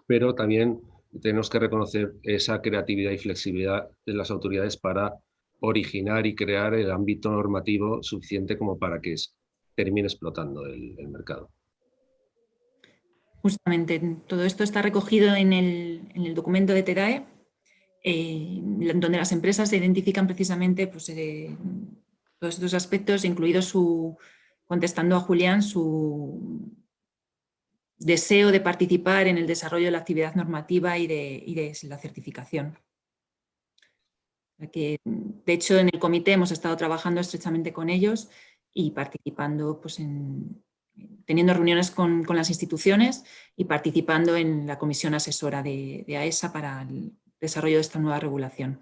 pero también tenemos que reconocer esa creatividad y flexibilidad de las autoridades para originar y crear el ámbito normativo suficiente como para que termine explotando el mercado. Justamente, todo esto está recogido en el documento de TEDAE, donde las empresas se identifican precisamente pues, todos estos aspectos, incluido contestando a Julián, su deseo de participar en el desarrollo de la actividad normativa y de la certificación. De hecho, en el comité hemos estado trabajando estrechamente con ellos y participando, pues, teniendo reuniones con las instituciones y participando en la comisión asesora de AESA para desarrollo de esta nueva regulación.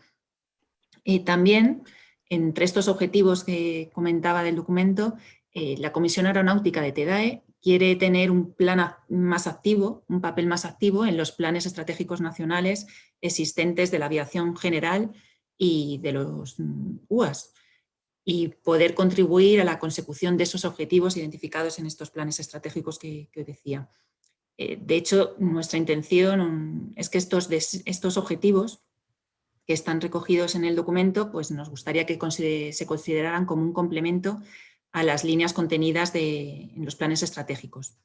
Y también, entre estos objetivos que comentaba del documento, la Comisión Aeronáutica de TEDAE quiere tener un plan más activo, un papel más activo en los planes estratégicos nacionales existentes de la aviación general y de los UAS, y poder contribuir a la consecución de esos objetivos identificados en estos planes estratégicos que decía. De hecho, nuestra intención es que estos objetivos que están recogidos en el documento, pues nos gustaría que se consideraran como un complemento a las líneas contenidas en los planes estratégicos.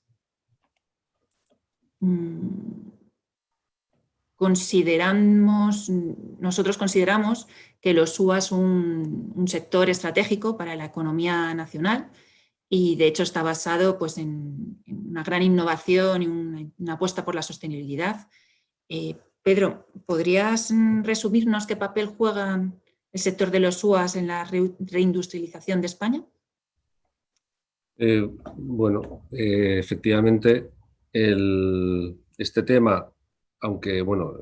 Nosotros consideramos que los UAS son un sector estratégico para la economía nacional y de hecho está basado pues, en una gran innovación y una apuesta por la sostenibilidad. Pedro, ¿podrías resumirnos qué papel juega el sector de los UAS en la reindustrialización de España? Bueno, efectivamente, este tema, aunque bueno,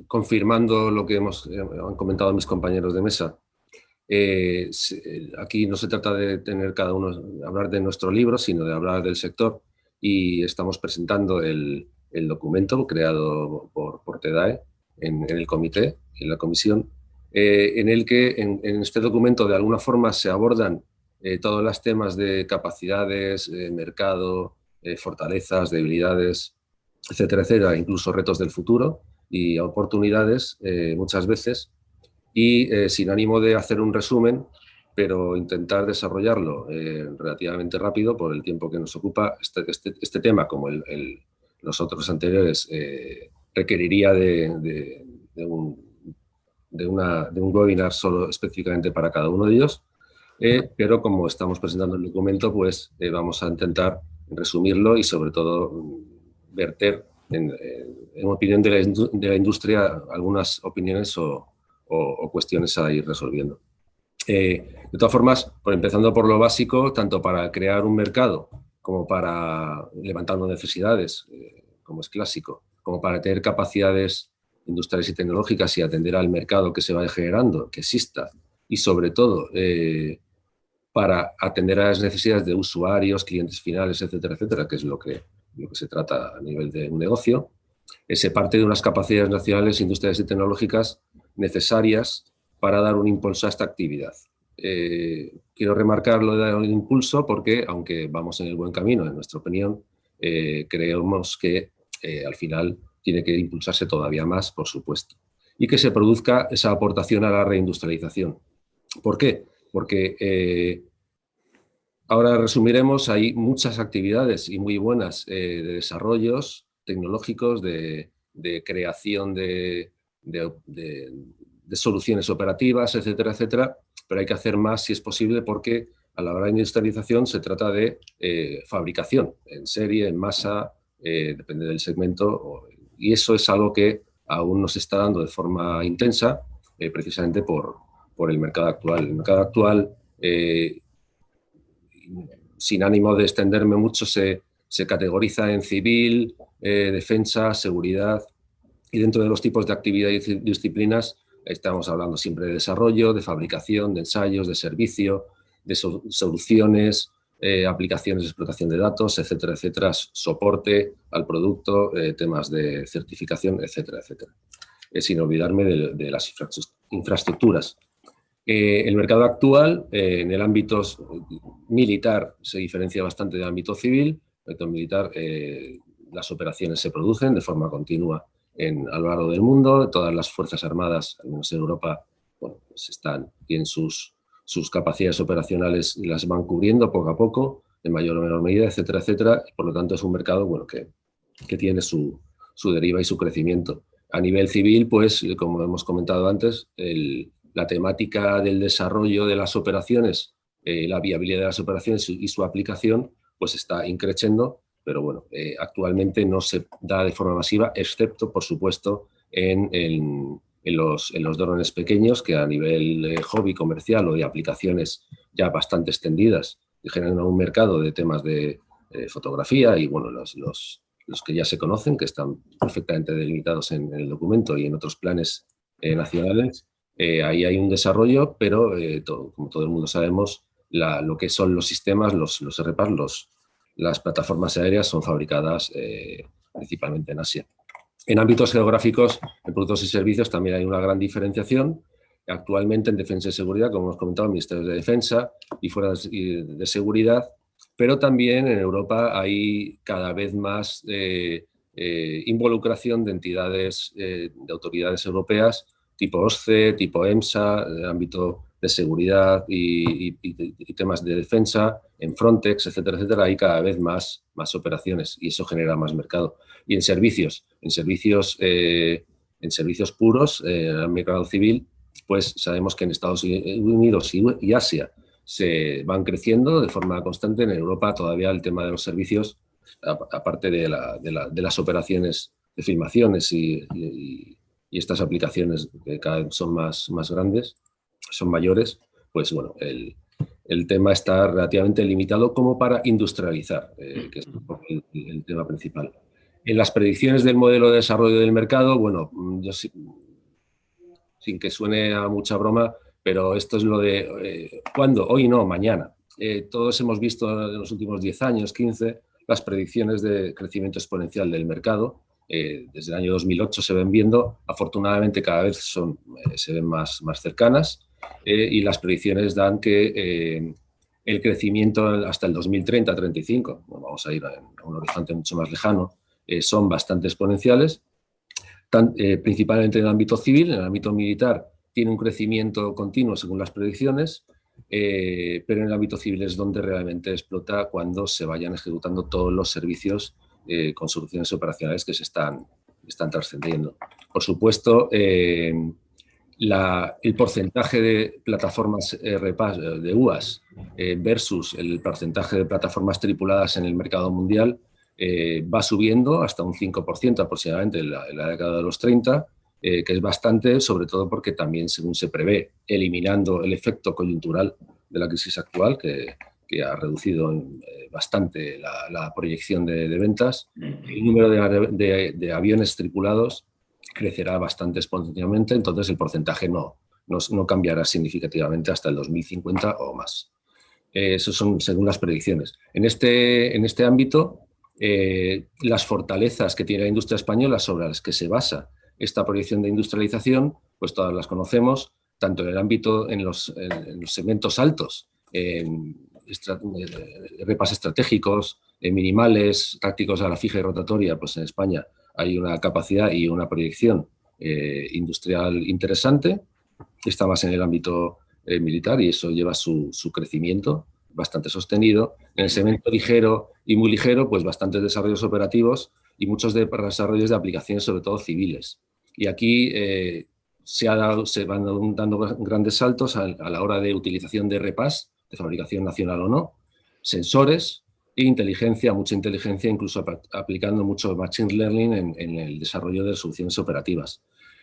confirmando lo que han comentado mis compañeros de mesa, aquí no se trata de tener cada uno hablar de nuestro libro, sino de hablar del sector, y estamos presentando el documento creado por TEDAE en el comité, en la comisión, en el que en este documento de alguna forma se abordan todos los temas de capacidades, mercado, fortalezas, debilidades, etcétera, etcétera, incluso retos del futuro y oportunidades muchas veces, y sin ánimo de hacer un resumen, pero intentar desarrollarlo relativamente rápido por el tiempo que nos ocupa. Este tema, como los otros anteriores, requeriría de un webinar solo específicamente para cada uno de ellos, pero como estamos presentando el documento, pues vamos a intentar resumirlo y sobre todo verter en opinión de la industria algunas opiniones o cuestiones a ir resolviendo. De todas formas, empezando por lo básico, tanto para crear un mercado como para levantando necesidades, como es clásico, como para tener capacidades industriales y tecnológicas y atender al mercado que se vaya generando, que exista, y sobre todo para atender a las necesidades de usuarios, clientes finales, etcétera, etcétera, que es lo que se trata a nivel de un negocio. Se parte de unas capacidades nacionales, industriales y tecnológicas necesarias para dar un impulso a esta actividad. Quiero remarcar lo de dar un impulso porque, aunque vamos en el buen camino, en nuestra opinión, creemos que al final tiene que impulsarse todavía más, por supuesto, y que se produzca esa aportación a la reindustrialización. ¿Por qué? Porque ahora resumiremos, hay muchas actividades y muy buenas de desarrollos tecnológicos, de creación de soluciones operativas, etcétera, etcétera, pero hay que hacer más si es posible porque a la hora de industrialización se trata de fabricación en serie, en masa, depende del segmento, y eso es algo que aún no se está dando de forma intensa precisamente por el mercado actual. El mercado actual, sin ánimo de extenderme mucho, se categoriza en civil, defensa, seguridad, y dentro de los tipos de actividad y disciplinas estamos hablando siempre de desarrollo, de fabricación, de ensayos, de servicio, de soluciones, aplicaciones de explotación de datos, etcétera, etcétera, soporte al producto, temas de certificación, etcétera, etcétera. Sin olvidarme de las infraestructuras. El mercado actual, en el ámbito militar, se diferencia bastante del ámbito civil. En el ámbito militar, las operaciones se producen de forma continua a lo largo del mundo. Todas las Fuerzas Armadas, al menos en Europa, bueno, pues tienen sus capacidades operacionales y las van cubriendo poco a poco, en mayor o menor medida, etcétera, etcétera. Por lo tanto, es un mercado bueno, que tiene su deriva y su crecimiento. A nivel civil, pues, como hemos comentado antes, la temática del desarrollo de las operaciones, la viabilidad de las operaciones y su aplicación, pues está increciendo, pero bueno, actualmente no se da de forma masiva, excepto, por supuesto, en los drones pequeños, que a nivel hobby comercial o de aplicaciones ya bastante extendidas generan un mercado de temas de fotografía y bueno, los que ya se conocen, que están perfectamente delimitados en el documento y en otros planes nacionales. Ahí hay un desarrollo, pero como todo el mundo sabemos, lo que son los sistemas, los RPAs, las plataformas aéreas son fabricadas principalmente en Asia. En ámbitos geográficos, en productos y servicios, también hay una gran diferenciación. Actualmente en defensa y seguridad, como hemos comentado, ministerios de defensa y fuera de seguridad, pero también en Europa hay cada vez más involucración de entidades, de autoridades europeas, tipo OSCE, tipo EMSA, en el ámbito de seguridad y temas de defensa, en Frontex, etcétera, etcétera. Hay cada vez más operaciones y eso genera más mercado. Y en servicios puros, en el mercado civil, pues sabemos que en Estados Unidos y Asia se van creciendo de forma constante. En Europa todavía el tema de los servicios, aparte de las operaciones de filmaciones y estas aplicaciones que cada vez son más grandes, son mayores, pues bueno, el tema está relativamente limitado como para industrializar, que es un poco el tema principal. En las predicciones del modelo de desarrollo del mercado, bueno, yo sin que suene a mucha broma, pero esto es lo de ¿cuándo? Hoy no, mañana. Todos hemos visto en los últimos 10 años, 15, las predicciones de crecimiento exponencial del mercado. Desde el año 2008 se ven viendo, afortunadamente cada vez se ven más cercanas y las predicciones dan que el crecimiento hasta el 2030-35, vamos a ir a un horizonte mucho más lejano, son bastante exponenciales. Principalmente en el ámbito civil. En el ámbito militar tiene un crecimiento continuo según las predicciones, pero en el ámbito civil es donde realmente explota cuando se vayan ejecutando todos los servicios con soluciones operacionales que se están trascendiendo. Por supuesto, el porcentaje de plataformas RPAS, de UAS versus el porcentaje de plataformas tripuladas en el mercado mundial va subiendo hasta un 5% aproximadamente en la década de los 30, que es bastante, sobre todo porque también, según se prevé, eliminando el efecto coyuntural de la crisis actual, que ha reducido bastante la proyección de ventas, el número de aviones tripulados crecerá bastante exponencialmente, entonces el porcentaje no cambiará significativamente hasta el 2050 o más. Eso son según las predicciones. En este ámbito, las fortalezas que tiene la industria española sobre las que se basa esta proyección de industrialización, pues todas las conocemos, tanto en el ámbito, en los segmentos altos, repas estratégicos, minimales, tácticos a la fija y rotatoria, pues en España hay una capacidad y una proyección industrial interesante. Está más en el ámbito militar y eso lleva su crecimiento bastante sostenido. En el segmento ligero y muy ligero, pues bastantes desarrollos operativos y muchos desarrollos de aplicaciones, sobre todo civiles. Y aquí se van dando grandes saltos a la hora de utilización de RPAs, de fabricación nacional o no, sensores e inteligencia, mucha inteligencia, incluso aplicando mucho machine learning en el desarrollo de soluciones operativas.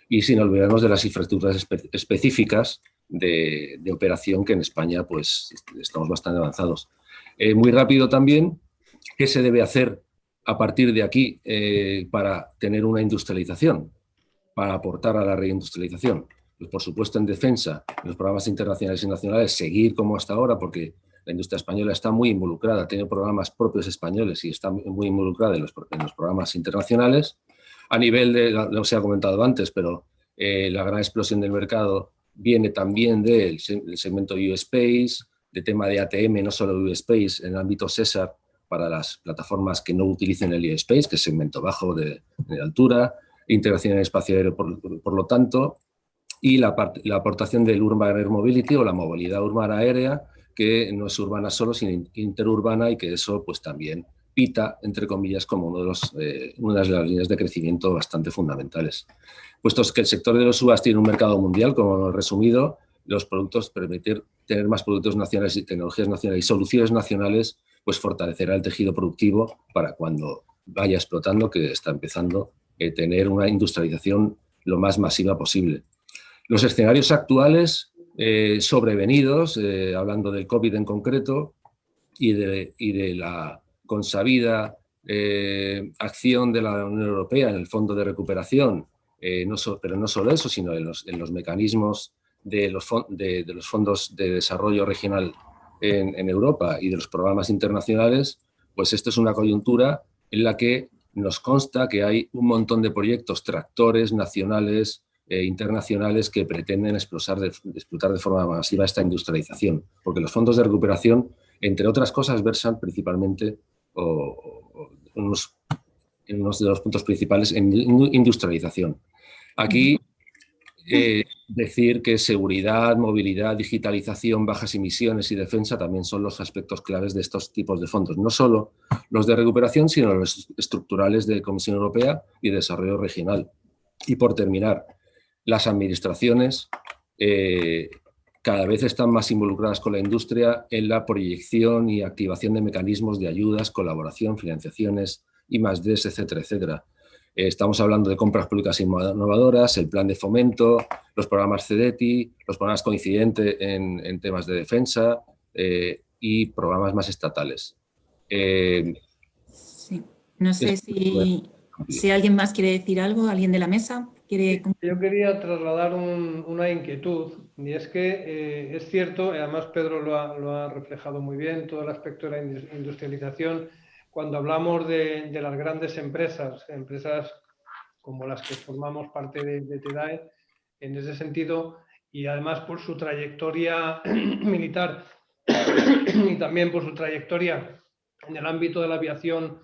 Y sin olvidarnos de las infraestructuras específicas de operación, que en España pues estamos bastante avanzados. Muy rápido también, ¿qué se debe hacer a partir de aquí para tener una industrialización, para aportar a la reindustrialización? Pues, por supuesto, en defensa, en los programas internacionales y nacionales, seguir como hasta ahora, porque la industria española está muy involucrada, tiene programas propios españoles y está muy involucrada en los programas internacionales. A nivel de, no se ha comentado antes, pero la gran explosión del mercado viene también del segmento U-Space, de tema de ATM, no solo U-Space, en el ámbito César, para las plataformas que no utilicen el U-Space, que es segmento bajo de altura, integración en el espacio aéreo, por lo tanto, y la aportación del Urban Air Mobility o la movilidad urbana aérea, que no es urbana solo, sino interurbana, y que eso pues también pita, entre comillas, como una de las líneas de crecimiento bastante fundamentales. Puesto que el sector de los UAS tiene un mercado mundial, como resumido, los productos, permitir tener más productos nacionales y tecnologías nacionales y soluciones nacionales, pues fortalecerá el tejido productivo para cuando vaya explotando, que está empezando a tener una industrialización lo más masiva posible. Los escenarios actuales sobrevenidos, hablando del COVID en concreto, y de la consabida acción de la Unión Europea en el Fondo de Recuperación, pero no solo eso, sino en los mecanismos de los fondos de desarrollo regional en Europa y de los programas internacionales, pues esto es una coyuntura en la que nos consta que hay un montón de proyectos tractores nacionales e internacionales que pretenden explotar de forma masiva esta industrialización, porque los fondos de recuperación, entre otras cosas, versan principalmente en unos de los puntos principales en industrialización. Aquí decir que seguridad, movilidad, digitalización, bajas emisiones y defensa también son los aspectos claves de estos tipos de fondos. No solo los de recuperación, sino los estructurales de Comisión Europea y de Desarrollo Regional. Y por terminar, las administraciones cada vez están más involucradas con la industria en la proyección y activación de mecanismos de ayudas, colaboración, financiaciones, I+D, etcétera, etcétera. Estamos hablando de compras públicas innovadoras, el plan de fomento, los programas CEDETI, los programas coincidentes en temas de defensa y programas más estatales. Sí. No sé si alguien más quiere decir algo, alguien de la mesa quiere... Yo quería trasladar una inquietud, y es que es cierto, además Pedro lo ha reflejado muy bien, todo el aspecto de la industrialización. Cuando hablamos de las grandes empresas como las que formamos parte de TEDAE, en ese sentido, y además por su trayectoria militar y también por su trayectoria en el ámbito de la aviación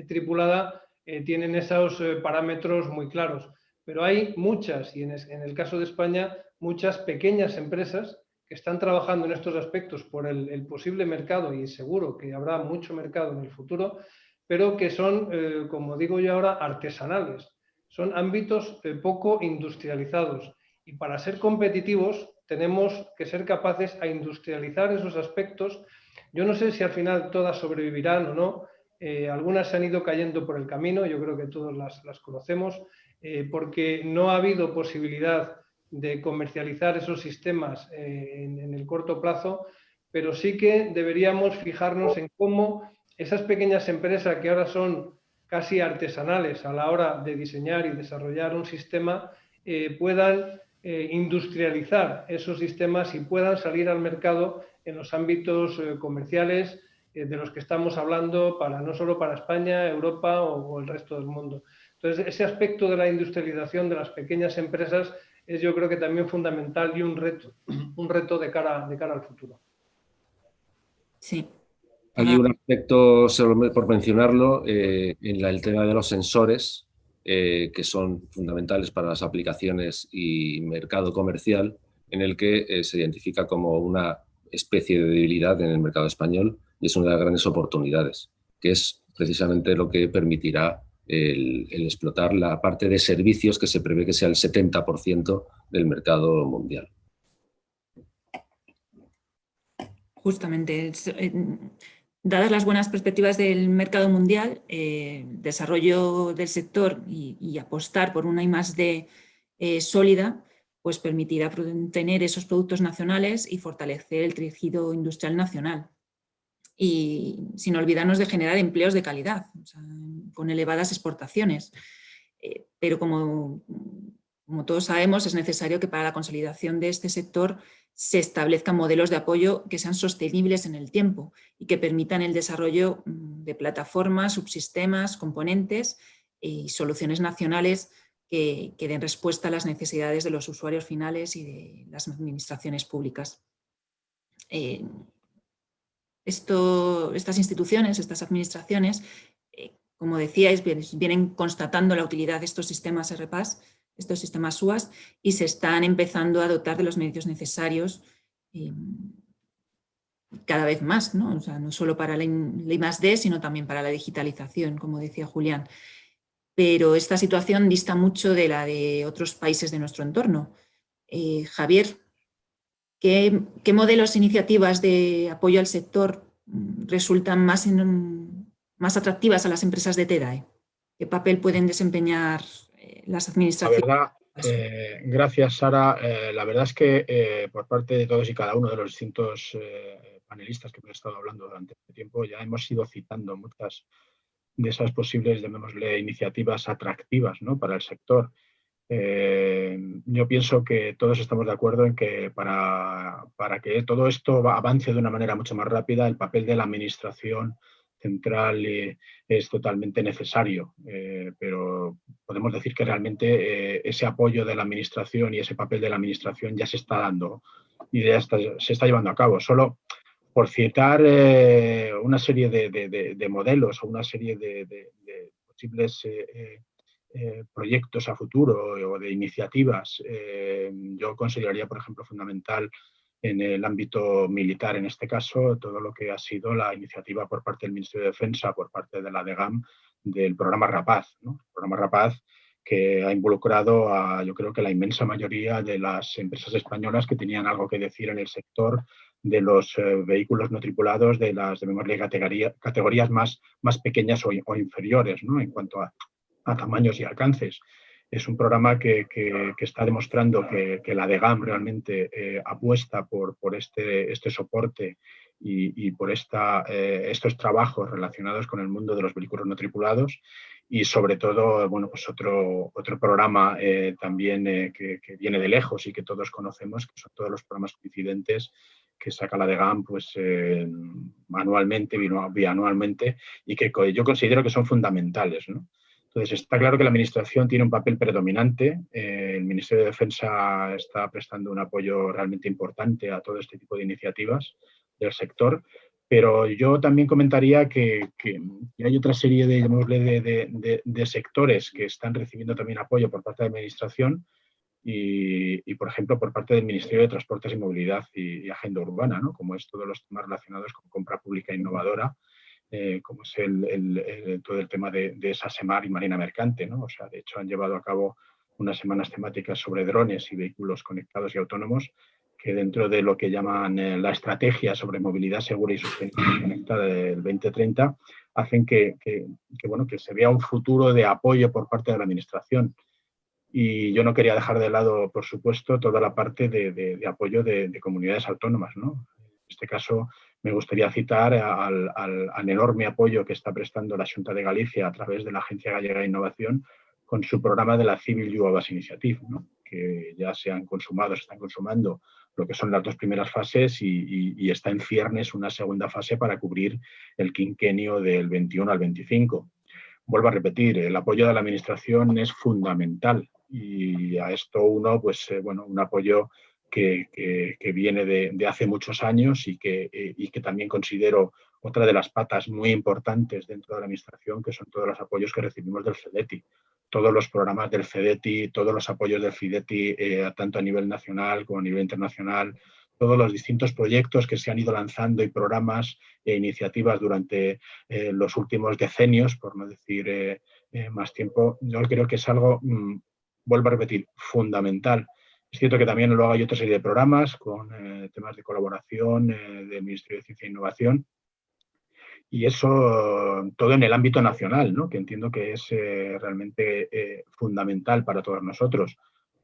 tripulada, tienen esos parámetros muy claros. Pero hay muchas, y en el caso de España, muchas pequeñas empresas que están trabajando en estos aspectos por el posible mercado, y seguro que habrá mucho mercado en el futuro, pero que son, como digo yo ahora, artesanales. Son ámbitos poco industrializados. Y para ser competitivos tenemos que ser capaces a industrializar esos aspectos. Yo no sé si al final todas sobrevivirán o no. Algunas se han ido cayendo por el camino, yo creo que todos las conocemos, porque no ha habido posibilidad de comercializar esos sistemas en el corto plazo, pero sí que deberíamos fijarnos en cómo esas pequeñas empresas que ahora son casi artesanales a la hora de diseñar y desarrollar un sistema, puedan industrializar esos sistemas y puedan salir al mercado en los ámbitos comerciales de los que estamos hablando, no solo para España, Europa o el resto del mundo. Entonces, ese aspecto de la industrialización de las pequeñas empresas es, yo creo que también fundamental y un reto de cara al futuro. Sí. Hay un aspecto, solo por mencionarlo, en el tema de los sensores, que son fundamentales para las aplicaciones y mercado comercial, en el que se identifica como una especie de debilidad en el mercado español y es una de las grandes oportunidades, que es precisamente lo que permitirá el explotar la parte de servicios que se prevé que sea el 70% del mercado mundial. Justamente, dadas las buenas perspectivas del mercado mundial, desarrollo del sector y apostar por una I+D sólida, pues permitirá tener esos productos nacionales y fortalecer el tejido industrial nacional. Y sin olvidarnos de generar empleos de calidad, o sea, con elevadas exportaciones. Pero como todos sabemos, es necesario que para la consolidación de este sector se establezcan modelos de apoyo que sean sostenibles en el tiempo y que permitan el desarrollo de plataformas, subsistemas, componentes y soluciones nacionales que den respuesta a las necesidades de los usuarios finales y de las administraciones públicas. Estas instituciones, estas administraciones, como decíais, vienen constatando la utilidad de estos sistemas RPAS, estos sistemas SUAS, y se están empezando a dotar de los medios necesarios cada vez más, ¿no? O sea, no solo para la I+D, sino también para la digitalización, como decía Julián. Pero esta situación dista mucho de la de otros países de nuestro entorno. Javier, ¿qué modelos e iniciativas de apoyo al sector resultan más atractivas a las empresas de TEDAE? ¿Qué papel pueden desempeñar las administraciones? La verdad, gracias, Sara. La verdad es que por parte de todos y cada uno de los distintos panelistas que hemos estado hablando durante este tiempo, ya hemos ido citando muchas esas posibles, llamémosle, iniciativas atractivas, ¿no?, para el sector. Yo pienso que todos estamos de acuerdo en que para que todo esto avance de una manera mucho más rápida, el papel de la administración central es totalmente necesario, pero podemos decir que realmente ese apoyo de la administración y ese papel de la administración ya se está dando y ya se está llevando a cabo. Solo por citar una serie de modelos o una serie de posibles proyectos a futuro o de iniciativas, yo consideraría, por ejemplo, fundamental en el ámbito militar, en este caso, todo lo que ha sido la iniciativa por parte del Ministerio de Defensa, por parte de la DGAM, del programa Rapaz, ¿no? El programa Rapaz, que ha involucrado a, yo creo que la inmensa mayoría de las empresas españolas que tenían algo que decir en el sector de los vehículos no tripulados de las, llamémosle, categorías más pequeñas o inferiores, ¿no?, en cuanto a tamaños y alcances. Es un programa que está demostrando que la DGAM realmente apuesta por este soporte y por estos trabajos relacionados con el mundo de los vehículos no tripulados, y sobre todo, bueno, pues otro programa también que viene de lejos y que todos conocemos, que son todos los programas coincidentes que saca la DGAM pues anualmente, bianualmente, y que yo considero que son fundamentales, ¿no? Entonces, está claro que la Administración tiene un papel predominante. El Ministerio de Defensa está prestando un apoyo realmente importante a todo este tipo de iniciativas del sector, pero yo también comentaría que hay otra serie de sectores que están recibiendo también apoyo por parte de la Administración y, por ejemplo, por parte del Ministerio de Transportes y Movilidad y Agenda Urbana, ¿no?, como es todos los temas relacionados con compra pública innovadora, como es todo el tema de SASEMAR y Marina Mercante, ¿no? O sea, de hecho, han llevado a cabo unas semanas temáticas sobre drones y vehículos conectados y autónomos, que dentro de lo que llaman la estrategia sobre movilidad segura y sostenible conectada del 2030, hacen que se vea un futuro de apoyo por parte de la Administración. Y yo no quería dejar de lado, por supuesto, toda la parte de apoyo de comunidades autónomas, ¿no? En este caso, me gustaría citar al enorme apoyo que está prestando la Xunta de Galicia a través de la Agencia Gallega de Innovación con su programa de la Civil UAVAS Initiative, ¿no?, que ya se están consumando lo que son las 2 primeras fases y está en ciernes una segunda fase para cubrir el quinquenio del 21 al 25. Vuelvo a repetir, el apoyo de la Administración es fundamental y a esto uno, pues, un apoyo que viene de hace muchos años y que también considero otra de las patas muy importantes dentro de la Administración, que son todos los apoyos que recibimos del FEDETI. Todos los programas del FEDETI, todos los apoyos del FIDETI, tanto a nivel nacional como a nivel internacional, todos los distintos proyectos que se han ido lanzando y programas e iniciativas durante los últimos decenios, por no decir más tiempo, yo creo que es algo, vuelvo a repetir, fundamental. Es cierto que también luego hay otra serie de programas con temas de colaboración del Ministerio de Ciencia e Innovación, y eso todo en el ámbito nacional, ¿no?, que entiendo que es realmente fundamental para todos nosotros.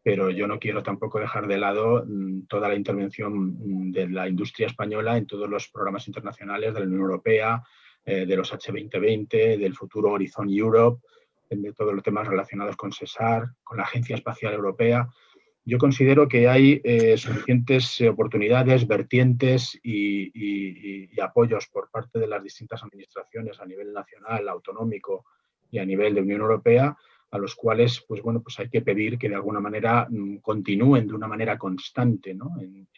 Pero yo no quiero tampoco dejar de lado toda la intervención de la industria española en todos los programas internacionales de la Unión Europea, de los H2020, del futuro Horizon Europe, de todos los temas relacionados con SESAR, con la Agencia Espacial Europea. Yo considero que hay suficientes oportunidades, vertientes y apoyos por parte de las distintas administraciones a nivel nacional, autonómico y a nivel de Unión Europea, a los cuales pues hay que pedir que de alguna manera continúen de una manera constante, ¿no?, en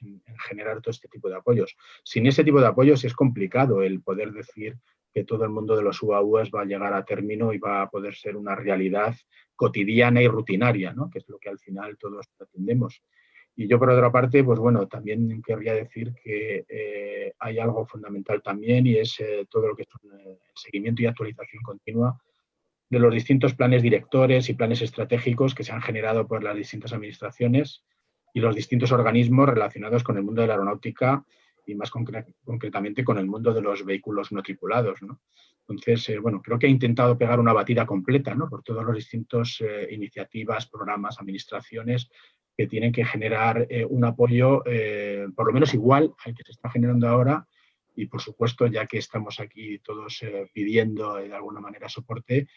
generar todo este tipo de apoyos. Sin ese tipo de apoyos es complicado el poder decir que todo el mundo de los UAVs va a llegar a término y va a poder ser una realidad cotidiana y rutinaria, ¿no?, que es lo que al final todos pretendemos. Y yo, por otra parte, pues también querría decir que hay algo fundamental también, y es todo lo que es el seguimiento y actualización continua de los distintos planes directores y planes estratégicos que se han generado por las distintas administraciones y los distintos organismos relacionados con el mundo de la aeronáutica y más concretamente con el mundo de los vehículos no tripulados, ¿no? Entonces, creo que he intentado pegar una batida completa, ¿no?, por todos los distintos iniciativas, programas, administraciones que tienen que generar un apoyo por lo menos igual al que se está generando ahora y, por supuesto, ya que estamos aquí todos pidiendo de alguna manera soporte,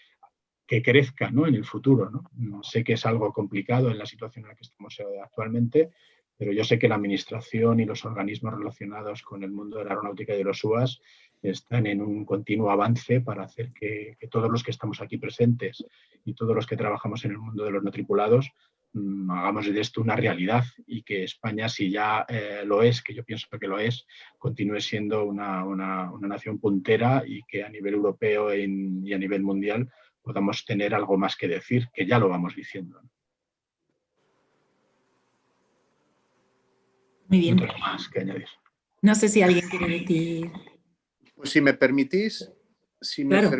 que crezca, ¿no?, en el futuro, ¿no? Sé que es algo complicado en la situación en la que estamos actualmente, pero yo sé que la Administración y los organismos relacionados con el mundo de la aeronáutica y de los UAS están en un continuo avance para hacer que todos los que estamos aquí presentes y todos los que trabajamos en el mundo de los no tripulados hagamos de esto una realidad, y que España, si ya lo es, que yo pienso que lo es, continúe siendo una nación puntera, y que a nivel europeo y a nivel mundial podamos tener algo más que decir, que ya lo vamos diciendo. Muy bien. No tengo más que añadir. No sé si alguien quiere decir... Pues si me permitís, Claro.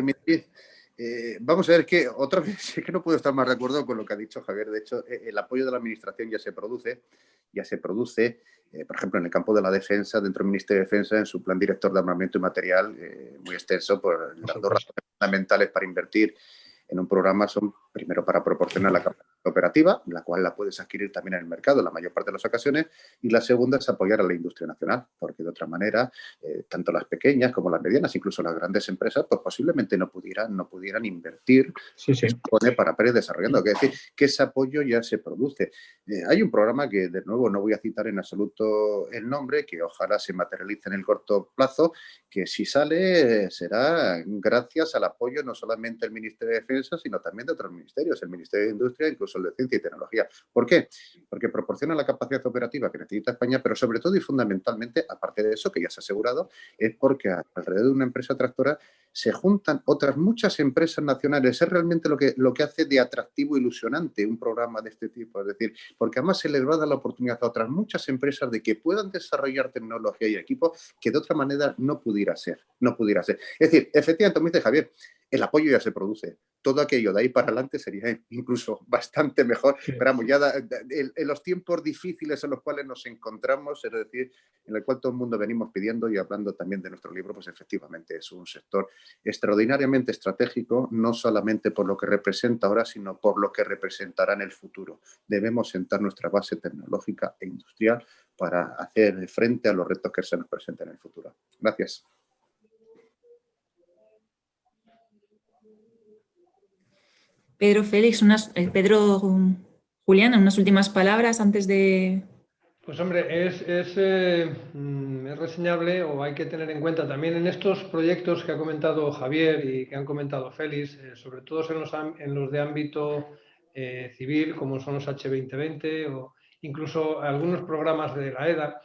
vamos a ver que otra vez es que no puedo estar más de acuerdo con lo que ha dicho Javier. De hecho, el apoyo de la Administración ya se produce, por ejemplo, en el campo de la defensa, dentro del Ministerio de Defensa, en su plan director de armamento y material, muy extenso, por las dos razones fundamentales para invertir en un programa son, primero, para proporcionar la capacidad operativa, la cual la puedes adquirir también en el mercado en la mayor parte de las ocasiones, y la segunda es apoyar a la industria nacional, porque de otra manera, tanto las pequeñas como las medianas, incluso las grandes empresas, pues posiblemente no pudieran invertir Sí. que supone para ir desarrollando. Es decir, que ese apoyo ya se produce. Hay un programa que, de nuevo, no voy a citar en absoluto el nombre, que ojalá se materialice en el corto plazo, que si sale será gracias al apoyo no solamente del Ministerio de Defensa, sino también de otros ministerios, el Ministerio de Industria, incluso el de Ciencia y Tecnología. ¿Por qué? Porque proporciona la capacidad operativa que necesita España, pero sobre todo y fundamentalmente, aparte de eso, que ya se ha asegurado, es porque alrededor de una empresa tractora se juntan otras muchas empresas nacionales. Es realmente lo que hace de atractivo e ilusionante un programa de este tipo. Es decir, porque además se les va a dar la oportunidad a otras muchas empresas de que puedan desarrollar tecnología y equipos que de otra manera no pudiera ser. Es decir, efectivamente, como dice Javier, el apoyo ya se produce. Todo aquello de ahí para adelante sería incluso bastante mejor. Sí. Pero vamos, ya en los tiempos difíciles en los cuales nos encontramos, es decir, en el cual todo el mundo venimos pidiendo y hablando también de nuestro libro, pues efectivamente es un sector extraordinariamente estratégico, no solamente por lo que representa ahora, sino por lo que representará en el futuro. Debemos sentar nuestra base tecnológica e industrial para hacer frente a los retos que se nos presenten en el futuro. Gracias. Pedro, Félix, Julián, unas últimas palabras antes de... Pues hombre, es reseñable, o hay que tener en cuenta también en estos proyectos que ha comentado Javier y que han comentado Félix, sobre todo en los de ámbito civil, como son los H2020 o incluso algunos programas de la EDA,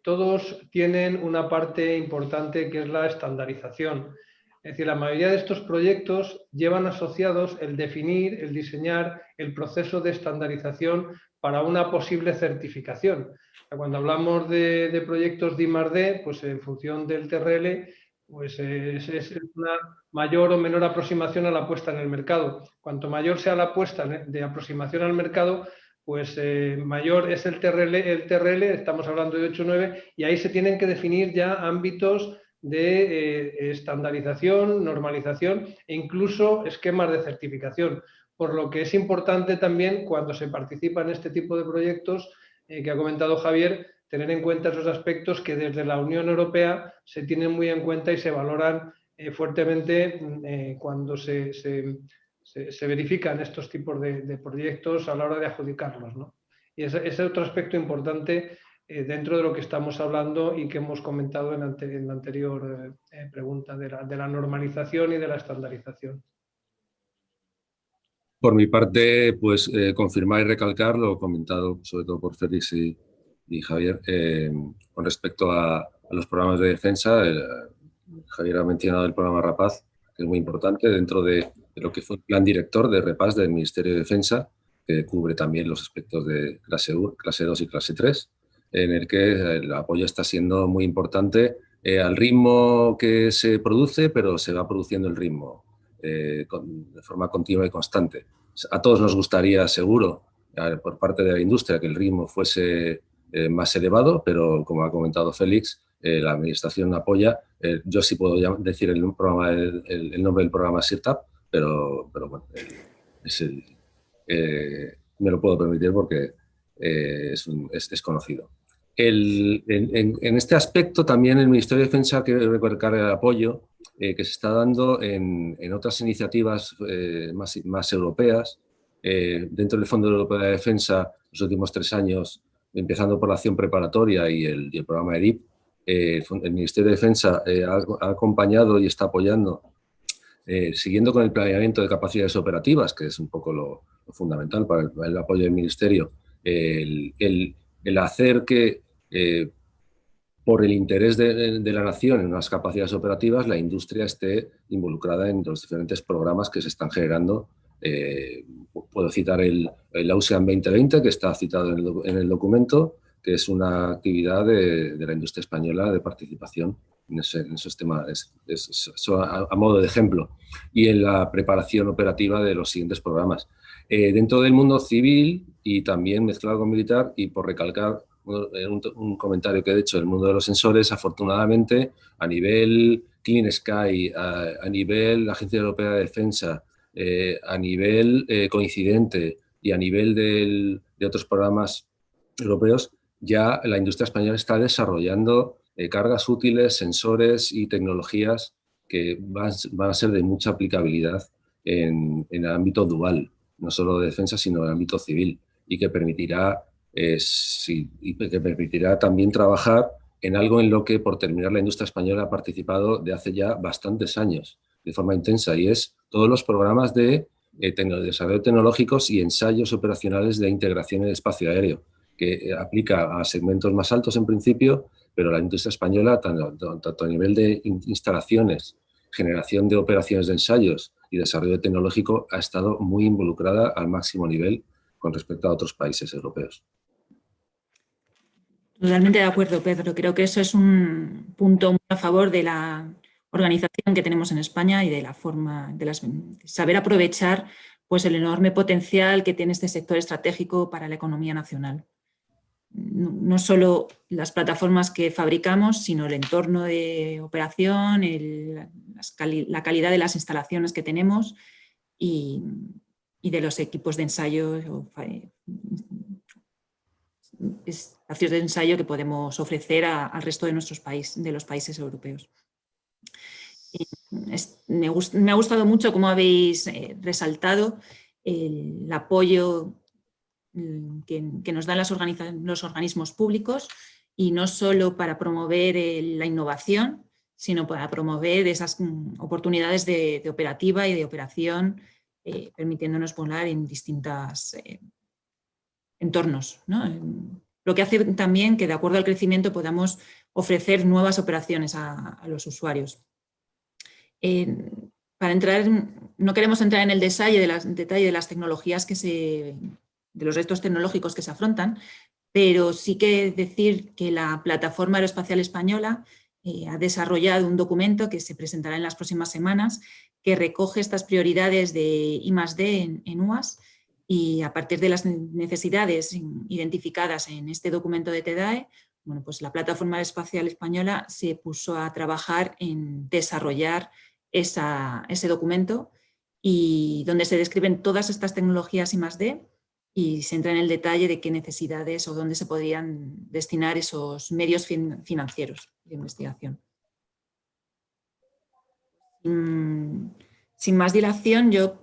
todos tienen una parte importante que es la estandarización. Es decir, la mayoría de estos proyectos llevan asociados el definir, el diseñar el proceso de estandarización para una posible certificación. Cuando hablamos de proyectos de I+D, pues en función del TRL, pues es una mayor o menor aproximación a la puesta en el mercado. Cuanto mayor sea la puesta de aproximación al mercado, pues mayor es el TRL, estamos hablando de 8 o 9, y ahí se tienen que definir ya ámbitos de estandarización, normalización e incluso esquemas de certificación. Por lo que es importante también, cuando se participa en este tipo de proyectos que ha comentado Javier, tener en cuenta esos aspectos que desde la Unión Europea se tienen muy en cuenta y se valoran fuertemente cuando se verifican estos tipos de proyectos a la hora de adjudicarlos, ¿no? Y ese es otro aspecto importante dentro de lo que estamos hablando y que hemos comentado en la anterior pregunta de la normalización y de la estandarización. Por mi parte, pues confirmar y recalcar lo comentado sobre todo por Félix y Javier con respecto a los programas de defensa. Javier ha mencionado el programa Rapaz, que es muy importante dentro de lo que fue el plan director de REPAZ del Ministerio de Defensa, que cubre también los aspectos de clase 1, clase 2 y clase 3, en el que el apoyo está siendo muy importante al ritmo que se produce, pero se va produciendo el ritmo de forma continua y constante. A todos nos gustaría, seguro, por parte de la industria, que el ritmo fuese más elevado, pero como ha comentado Félix, la Administración apoya. Yo sí puedo decir el nombre del programa SIRTAP, pero bueno, me lo puedo permitir porque es conocido. En este aspecto también el Ministerio de Defensa quiere recalcar el apoyo que se está dando en otras iniciativas más europeas. Dentro del Fondo Europeo de Defensa, los últimos 3 años, empezando por la acción preparatoria y el programa EDIP, el Ministerio de Defensa ha acompañado y está apoyando, siguiendo con el planeamiento de capacidades operativas, que es un poco lo fundamental para el apoyo del Ministerio, el hacer que, por el interés de la nación en unas capacidades operativas, la industria esté involucrada en los diferentes programas que se están generando. Puedo citar el AUSEAN 2020, que está citado en el documento, que es una actividad de la industria española de participación en esos temas, a modo de ejemplo, y en la preparación operativa de los siguientes programas. Dentro del mundo civil y también mezclado con militar, y por recalcar un comentario que he hecho del mundo de los sensores, afortunadamente a nivel Clean Sky, a nivel Agencia Europea de Defensa, a nivel coincidente y a nivel de otros programas europeos, ya la industria española está desarrollando cargas útiles, sensores y tecnologías que van a ser de mucha aplicabilidad en el ámbito dual, no solo de defensa, sino en el ámbito civil, y que permitirá también trabajar en algo en lo que, por terminar, la industria española ha participado de hace ya bastantes años, de forma intensa, y es todos los programas de desarrollo tecnológicos y ensayos operacionales de integración en el espacio aéreo, que aplica a segmentos más altos en principio, pero la industria española, tanto a nivel de instalaciones, generación de operaciones de ensayos y desarrollo tecnológico, ha estado muy involucrada al máximo nivel con respecto a otros países europeos. Totalmente de acuerdo, Pedro. Creo que eso es un punto muy a favor de la organización que tenemos en España y de la forma de saber aprovechar pues, el enorme potencial que tiene este sector estratégico para la economía nacional. No solo las plataformas que fabricamos, sino el entorno de operación, la calidad de las instalaciones que tenemos y de los equipos de ensayo, espacios de ensayo que podemos ofrecer al resto de los países europeos. Me ha gustado mucho cómo habéis resaltado el apoyo que nos dan los organismos públicos, y no solo para promover la innovación, sino para promover esas oportunidades de operativa y de operación, permitiéndonos volar en distintos entornos, ¿no? Lo que hace también que, de acuerdo al crecimiento, podamos ofrecer nuevas operaciones a los usuarios. No queremos entrar en el detalle de las tecnologías de los retos tecnológicos que se afrontan, pero sí que decir que la Plataforma Aeroespacial Española ha desarrollado un documento que se presentará en las próximas semanas, que recoge estas prioridades de I+D en UAS, y a partir de las necesidades identificadas en este documento de TEDAE, bueno, pues la Plataforma Aeroespacial Española se puso a trabajar en desarrollar ese documento, y donde se describen todas estas tecnologías I+D, y se entra en el detalle de qué necesidades o dónde se podrían destinar esos medios financieros de investigación. Sin más dilación, yo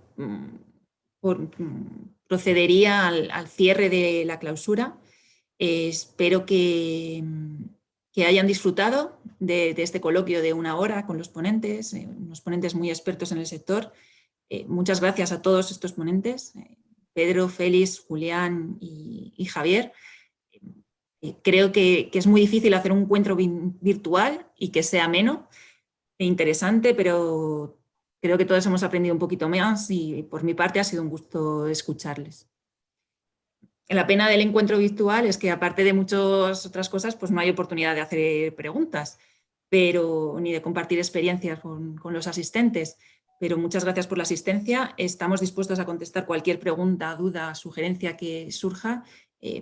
procedería al cierre de la clausura. Espero que hayan disfrutado de este coloquio de 1 hora con los ponentes, unos ponentes muy expertos en el sector. Muchas gracias a todos estos ponentes, Pedro, Félix, Julián y Javier. Creo que es muy difícil hacer un encuentro virtual y que sea ameno e interesante, pero creo que todos hemos aprendido un poquito más, y por mi parte ha sido un gusto escucharles. La pena del encuentro virtual es que, aparte de muchas otras cosas, pues no hay oportunidad de hacer preguntas, ni de compartir experiencias con los asistentes. Pero muchas gracias por la asistencia. Estamos dispuestos a contestar cualquier pregunta, duda, sugerencia que surja.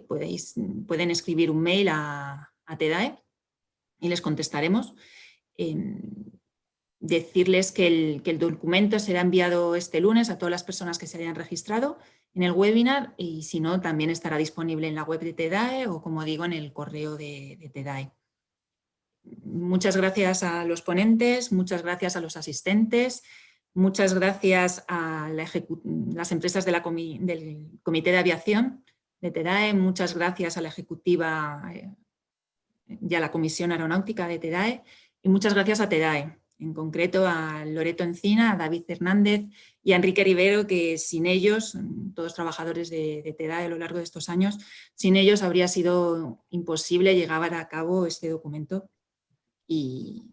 Pueden escribir un mail a TEDAE y les contestaremos. Decirles que el documento será enviado este lunes a todas las personas que se hayan registrado, en el webinar y si no, también estará disponible en la web de TEDAE o, como digo, en el correo de TEDAE. Muchas gracias a los ponentes, muchas gracias a los asistentes, muchas gracias a las empresas del Comité de Aviación de TEDAE, muchas gracias a la ejecutiva y a la Comisión Aeronáutica de TEDAE y muchas gracias a TEDAE, en concreto a Loreto Encina, a David Hernández y a Enrique Rivero, que sin ellos, todos trabajadores de TEDAE a lo largo de estos años, sin ellos habría sido imposible llevar a cabo este documento y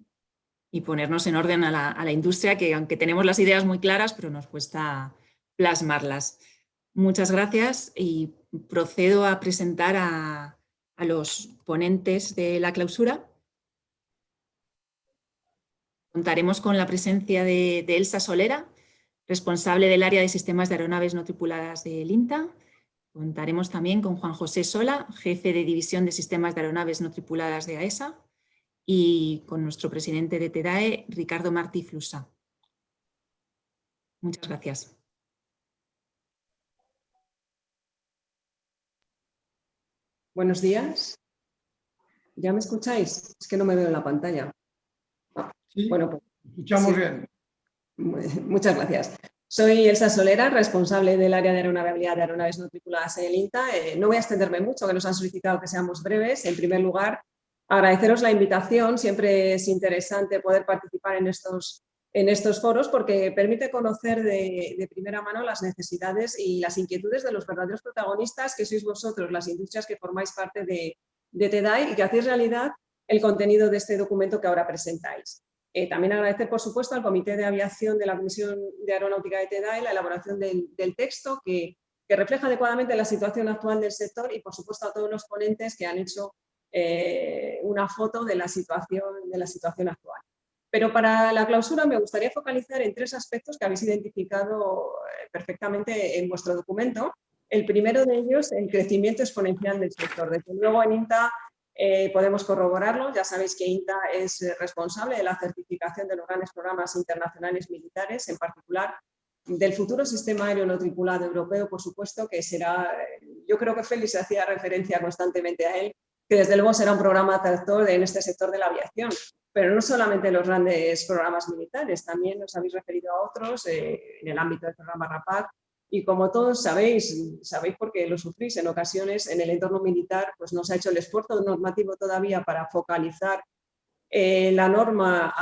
ponernos en orden a la industria, que aunque tenemos las ideas muy claras, pero nos cuesta plasmarlas. Muchas gracias y procedo a presentar a los ponentes de la clausura. Contaremos con la presencia de Elsa Solera, responsable del área de sistemas de aeronaves no tripuladas del INTA. Contaremos también con Juan José Sola, jefe de división de sistemas de aeronaves no tripuladas de AESA, y con nuestro presidente de TEDAE, Ricardo Martí Flusa. Muchas gracias. Buenos días. ¿Ya me escucháis? Es que no me veo en la pantalla. Sí, bueno, pues, escuchamos sí. bien. Muchas gracias. Soy Elsa Solera, responsable del área de aeronavegabilidad de aeronaves no tripuladas en el INTA. No voy a extenderme mucho, que nos han solicitado que seamos breves. En primer lugar, agradeceros la invitación. Siempre es interesante poder participar en estos foros porque permite conocer de primera mano las necesidades y las inquietudes de los verdaderos protagonistas que sois vosotros, las industrias que formáis parte de TEDAE y que hacéis realidad el contenido de este documento que ahora presentáis. También agradecer, por supuesto, al Comité de Aviación de la Comisión de Aeronáutica de TEDAE la elaboración del texto que refleja adecuadamente la situación actual del sector y, por supuesto, a todos los ponentes que han hecho una foto de la situación actual. Pero para la clausura me gustaría focalizar en 3 aspectos que habéis identificado perfectamente en vuestro documento. El primero de ellos, el crecimiento exponencial del sector. Desde luego en INTA podemos corroborarlo. Ya sabéis que INTA es responsable de la certificación de los grandes programas internacionales militares, en particular del futuro sistema aéreo no tripulado europeo, por supuesto, que será, yo creo que Félix hacía referencia constantemente a él, que desde luego será un programa tractor en este sector de la aviación. Pero no solamente los grandes programas militares, también os habéis referido a otros en el ámbito del programa RAPAC. Y como todos sabéis porque lo sufrís en ocasiones, en el entorno militar pues no se ha hecho el esfuerzo normativo todavía para focalizar la norma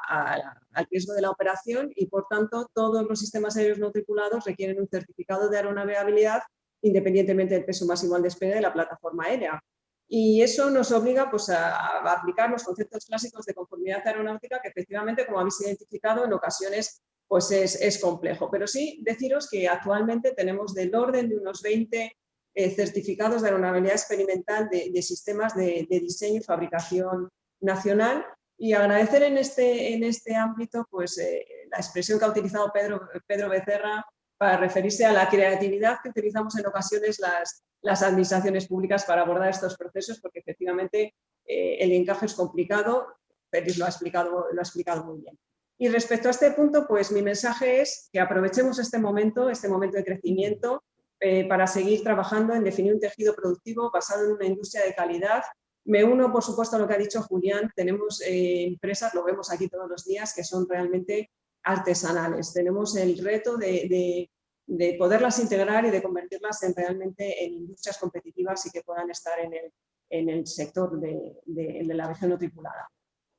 al riesgo de la operación y, por tanto, todos los sistemas aéreos no tripulados requieren un certificado de aeronavegabilidad independientemente del peso máximo al despegue de la plataforma aérea. Y eso nos obliga pues, a aplicar los conceptos clásicos de conformidad aeronáutica que, efectivamente, como habéis identificado, en ocasiones pues es complejo. Pero sí deciros que actualmente tenemos del orden de unos 20 certificados de aeronavegabilidad experimental de sistemas de diseño y fabricación nacional. Y agradecer en este ámbito pues, la expresión que ha utilizado Pedro Becerra para referirse a la creatividad que utilizamos en ocasiones las administraciones públicas para abordar estos procesos, porque efectivamente el encaje es complicado. Félix lo ha explicado muy bien. Y respecto a este punto, pues mi mensaje es que aprovechemos este momento de crecimiento para seguir trabajando en definir un tejido productivo basado en una industria de calidad. Me uno, por supuesto, a lo que ha dicho Julián. Tenemos empresas, lo vemos aquí todos los días, que son realmente artesanales. Tenemos el reto de poderlas integrar y de convertirlas realmente en industrias competitivas y que puedan estar en el sector de la aviación no tripulada.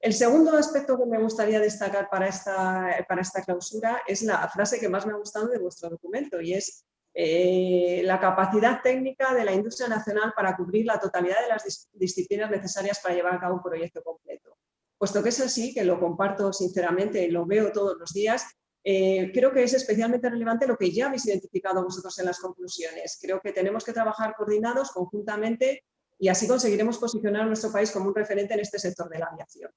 El segundo aspecto que me gustaría destacar para esta clausura es la frase que más me ha gustado de vuestro documento, y es la capacidad técnica de la industria nacional para cubrir la totalidad de las disciplinas necesarias para llevar a cabo un proyecto completo. Puesto que es así, que lo comparto sinceramente, lo veo todos los días, creo que es especialmente relevante lo que ya habéis identificado vosotros en las conclusiones. Creo que tenemos que trabajar coordinados conjuntamente y así conseguiremos posicionar a nuestro país como un referente en este sector de la aviación.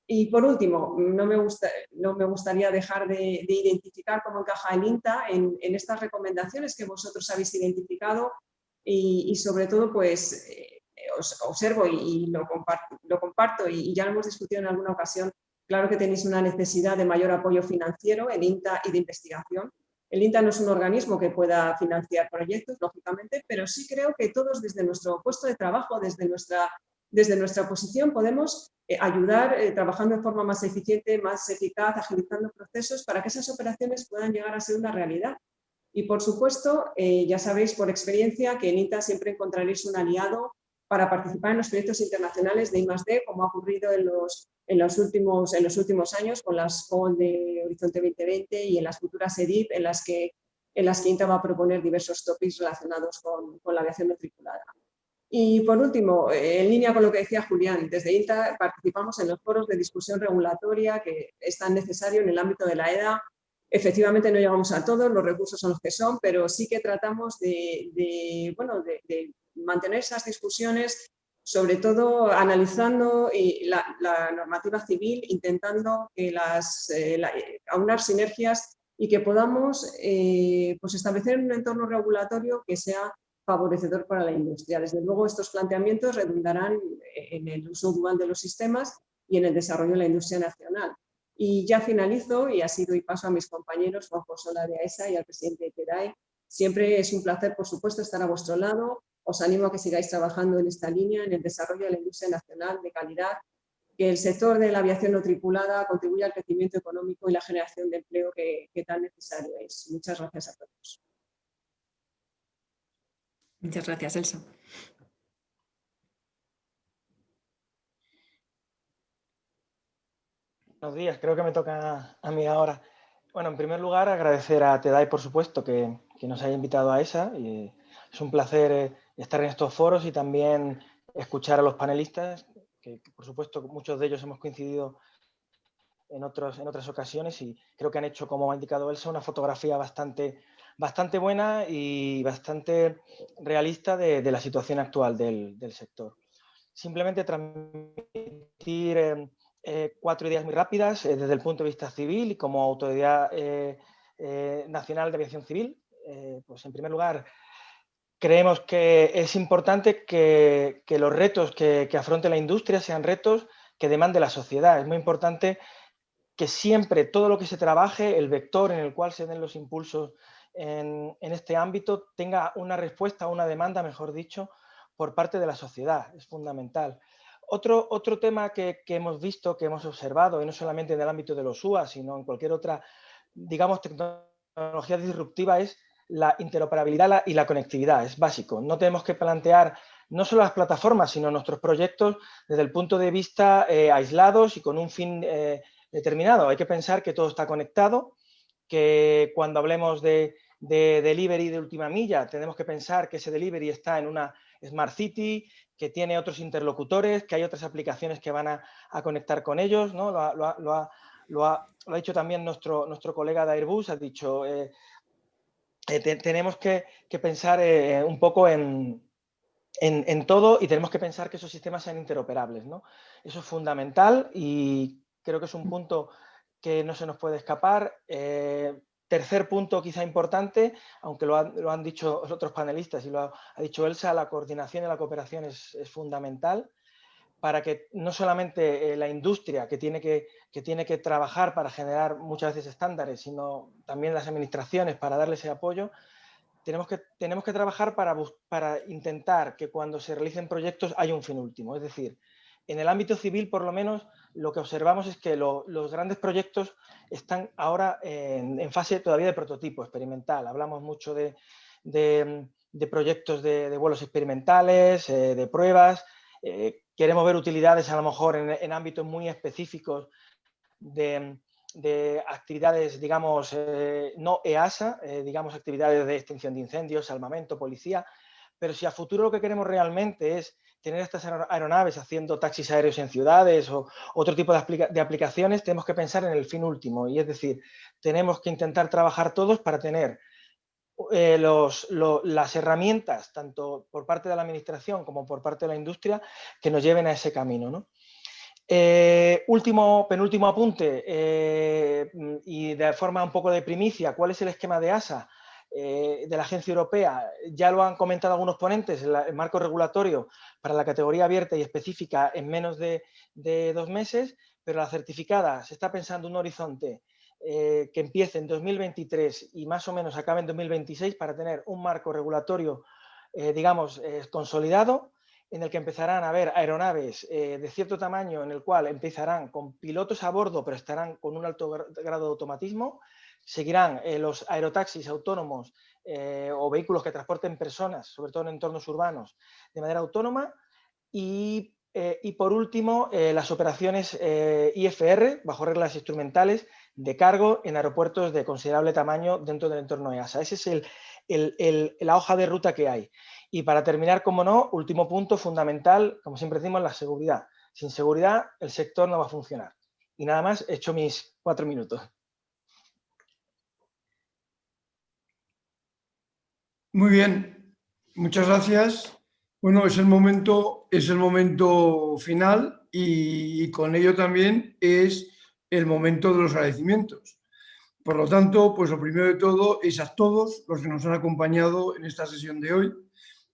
Y por último, no me gustaría dejar de identificar cómo encaja el INTA en estas recomendaciones que vosotros habéis identificado y sobre todo pues os observo y lo comparto y ya lo hemos discutido en alguna ocasión. Claro que tenéis una necesidad de mayor apoyo financiero en INTA y de investigación. El INTA no es un organismo que pueda financiar proyectos, lógicamente, pero sí creo que todos desde nuestro puesto de trabajo, desde nuestra posición, podemos ayudar trabajando de forma más eficiente, más eficaz, agilizando procesos para que esas operaciones puedan llegar a ser una realidad. Y, por supuesto, ya sabéis por experiencia que en INTA siempre encontraréis un aliado para participar en los proyectos internacionales de I+D, como ha ocurrido en los últimos años con las COL de Horizonte 2020 y en las futuras EDIP, en las que INTA va a proponer diversos topics relacionados con la aviación no tripulada. Y, por último, en línea con lo que decía Julián, desde INTA participamos en los foros de discusión regulatoria que es tan necesario en el ámbito de la EDA. Efectivamente no llegamos a todos, los recursos son los que son, pero sí que tratamos de mantener esas discusiones, sobre todo analizando la normativa civil, intentando que aunar sinergias y que podamos pues establecer un entorno regulatorio que sea favorecedor para la industria. Desde luego, estos planteamientos redundarán en el uso dual de los sistemas y en el desarrollo de la industria nacional. Y ya finalizo y así doy paso a mis compañeros Juanjo Sola de AESA y al presidente de TEDAE. Siempre es un placer, por supuesto, estar a vuestro lado. Os animo a que sigáis trabajando en esta línea, en el desarrollo de la industria nacional de calidad, que el sector de la aviación no tripulada contribuya al crecimiento económico y la generación de empleo que tan necesario es. Muchas gracias a todos. Muchas gracias, Elsa. Buenos días, creo que me toca a mí ahora. Bueno, en primer lugar, agradecer a TEDAE, por supuesto, que nos haya invitado a ESA. Y es un placer estar en estos foros y también escuchar a los panelistas, que por supuesto muchos de ellos hemos coincidido en otras ocasiones y creo que han hecho, como ha indicado Elsa, una fotografía bastante buena y bastante realista de la situación actual del sector. Simplemente transmitir 4 ideas muy rápidas desde el punto de vista civil y como Autoridad Nacional de Aviación Civil. Pues en primer lugar, creemos que es importante que los retos que afronte la industria sean retos que demande la sociedad. Es muy importante que siempre todo lo que se trabaje, el vector en el cual se den los impulsos en este ámbito, tenga una respuesta, una demanda, mejor dicho, por parte de la sociedad. Es fundamental. Otro tema que hemos visto, que hemos observado, y no solamente en el ámbito de los UAS, sino en cualquier otra, digamos, tecnología disruptiva, es la interoperabilidad y la conectividad. Es básico. No tenemos que plantear no solo las plataformas, sino nuestros proyectos desde el punto de vista aislados y con un fin determinado. Hay que pensar que todo está conectado, que cuando hablemos de delivery de última milla, tenemos que pensar que ese delivery está en una Smart City, que tiene otros interlocutores, que hay otras aplicaciones que van a conectar con ellos, ¿no? Lo ha dicho también nuestro colega de Airbus, ha dicho, tenemos que pensar un poco en todo y tenemos que pensar que esos sistemas sean interoperables, ¿no? Eso es fundamental y creo que es un punto que no se nos puede escapar. Tercer punto quizá importante, aunque lo han dicho los otros panelistas y lo ha dicho Elsa, la coordinación y la cooperación es fundamental para que no solamente la industria que tiene que trabajar para generar muchas veces estándares, sino también las administraciones para darle ese apoyo. Tenemos que trabajar para intentar que cuando se realicen proyectos haya un fin último. Es decir, en el ámbito civil, por lo menos, lo que observamos es que los grandes proyectos están ahora en fase todavía de prototipo experimental. Hablamos mucho de proyectos de vuelos experimentales, de pruebas. Queremos ver utilidades a lo mejor en ámbitos muy específicos de actividades, digamos, no EASA, digamos, actividades de extinción de incendios, salvamento, policía, pero si a futuro lo que queremos realmente es tener estas aeronaves haciendo taxis aéreos en ciudades o otro tipo de aplicaciones, tenemos que pensar en el fin último y es decir, tenemos que intentar trabajar todos para tener las herramientas, tanto por parte de la administración como por parte de la industria, que nos lleven a ese camino, ¿no? Penúltimo apunte y de forma un poco de primicia, ¿cuál es el esquema de ASA? De la Agencia Europea? Ya lo han comentado algunos ponentes, el marco regulatorio para la categoría abierta y específica en menos de 2 meses, pero la certificada se está pensando un horizonte que empiece en 2023 y más o menos acabe en 2026 para tener un marco regulatorio, digamos, consolidado, en el que empezarán a haber aeronaves de cierto tamaño, en el cual empezarán con pilotos a bordo, pero estarán con un alto grado de automatismo. Seguirán los aerotaxis autónomos o vehículos que transporten personas, sobre todo en entornos urbanos, de manera autónoma. Y por último, las operaciones IFR, bajo reglas instrumentales, de cargo en aeropuertos de considerable tamaño dentro del entorno EASA. Esa es la hoja de ruta que hay. Y para terminar, como no, último punto fundamental, como siempre decimos, la seguridad. Sin seguridad, el sector no va a funcionar. Y nada más, he hecho mis 4 minutos. Muy bien, muchas gracias. Bueno, es el momento final y con ello también es el momento de los agradecimientos. Por lo tanto, pues lo primero de todo es a todos los que nos han acompañado en esta sesión de hoy,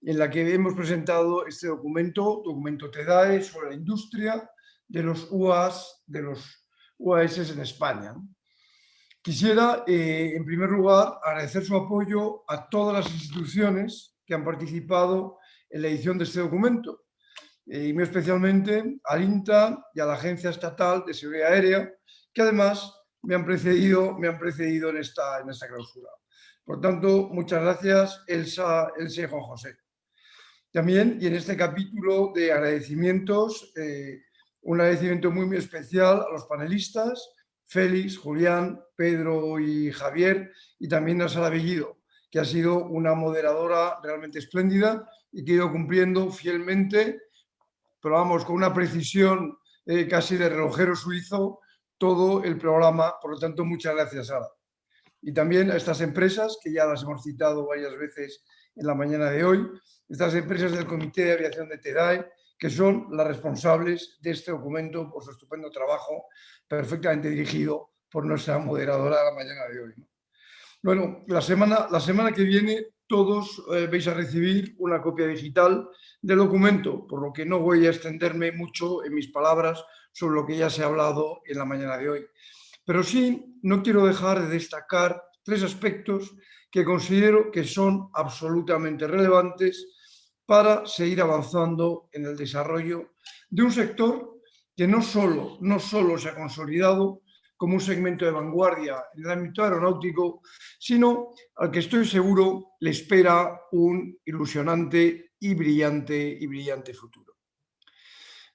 en la que hemos presentado este documento TEDAE sobre la industria de los UAS en España. Quisiera, en primer lugar, agradecer su apoyo a todas las instituciones que han participado en la edición de este documento, y muy especialmente al INTA y a la Agencia Estatal de Seguridad Aérea, que además me han precedido en esta clausura. Por tanto, muchas gracias, Elsa y Juan José. También, y en este capítulo de agradecimientos, un agradecimiento muy especial a los panelistas, Félix, Julián, Pedro y Javier, y también a Sara Bellido, que ha sido una moderadora realmente espléndida y que ha ido cumpliendo fielmente, pero vamos, con una precisión casi de relojero suizo, todo el programa. Por lo tanto, muchas gracias, Sara. Y también a estas empresas, que ya las hemos citado varias veces en la mañana de hoy, estas empresas del Comité de Aviación de TEDAE, que son las responsables de este documento por su estupendo trabajo, perfectamente dirigido por nuestra moderadora de la mañana de hoy. Bueno, la semana que viene todos vais a recibir una copia digital del documento, por lo que no voy a extenderme mucho en mis palabras sobre lo que ya se ha hablado en la mañana de hoy. Pero sí, no quiero dejar de destacar 3 aspectos que considero que son absolutamente relevantes para seguir avanzando en el desarrollo de un sector que no solo se ha consolidado como un segmento de vanguardia en el ámbito aeronáutico, sino al que estoy seguro le espera un ilusionante y brillante futuro.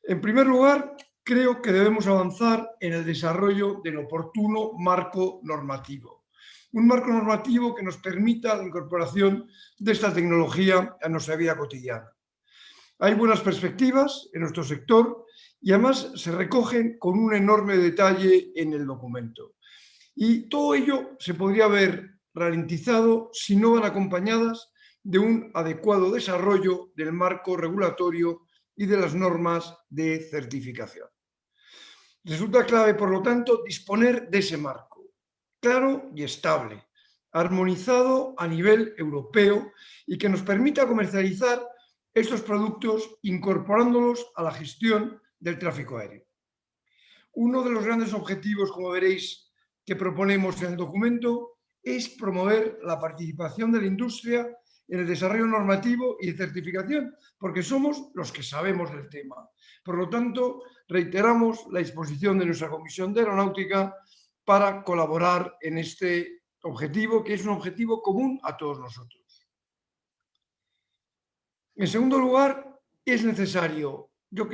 En primer lugar, creo que debemos avanzar en el desarrollo del oportuno marco normativo. Un marco normativo que nos permita la incorporación de esta tecnología a nuestra vida cotidiana. Hay buenas perspectivas en nuestro sector y además se recogen con un enorme detalle en el documento. Y todo ello se podría haber ralentizado si no van acompañadas de un adecuado desarrollo del marco regulatorio y de las normas de certificación. Resulta clave, por lo tanto, disponer de ese marco claro y estable, armonizado a nivel europeo y que nos permita comercializar estos productos incorporándolos a la gestión del tráfico aéreo. Uno de los grandes objetivos, como veréis, que proponemos en el documento es promover la participación de la industria en el desarrollo normativo y de certificación, porque somos los que sabemos del tema. Por lo tanto, reiteramos la disposición de nuestra Comisión de Aeronáutica para colaborar en este objetivo, que es un objetivo común a todos nosotros. En segundo lugar, es necesario, yo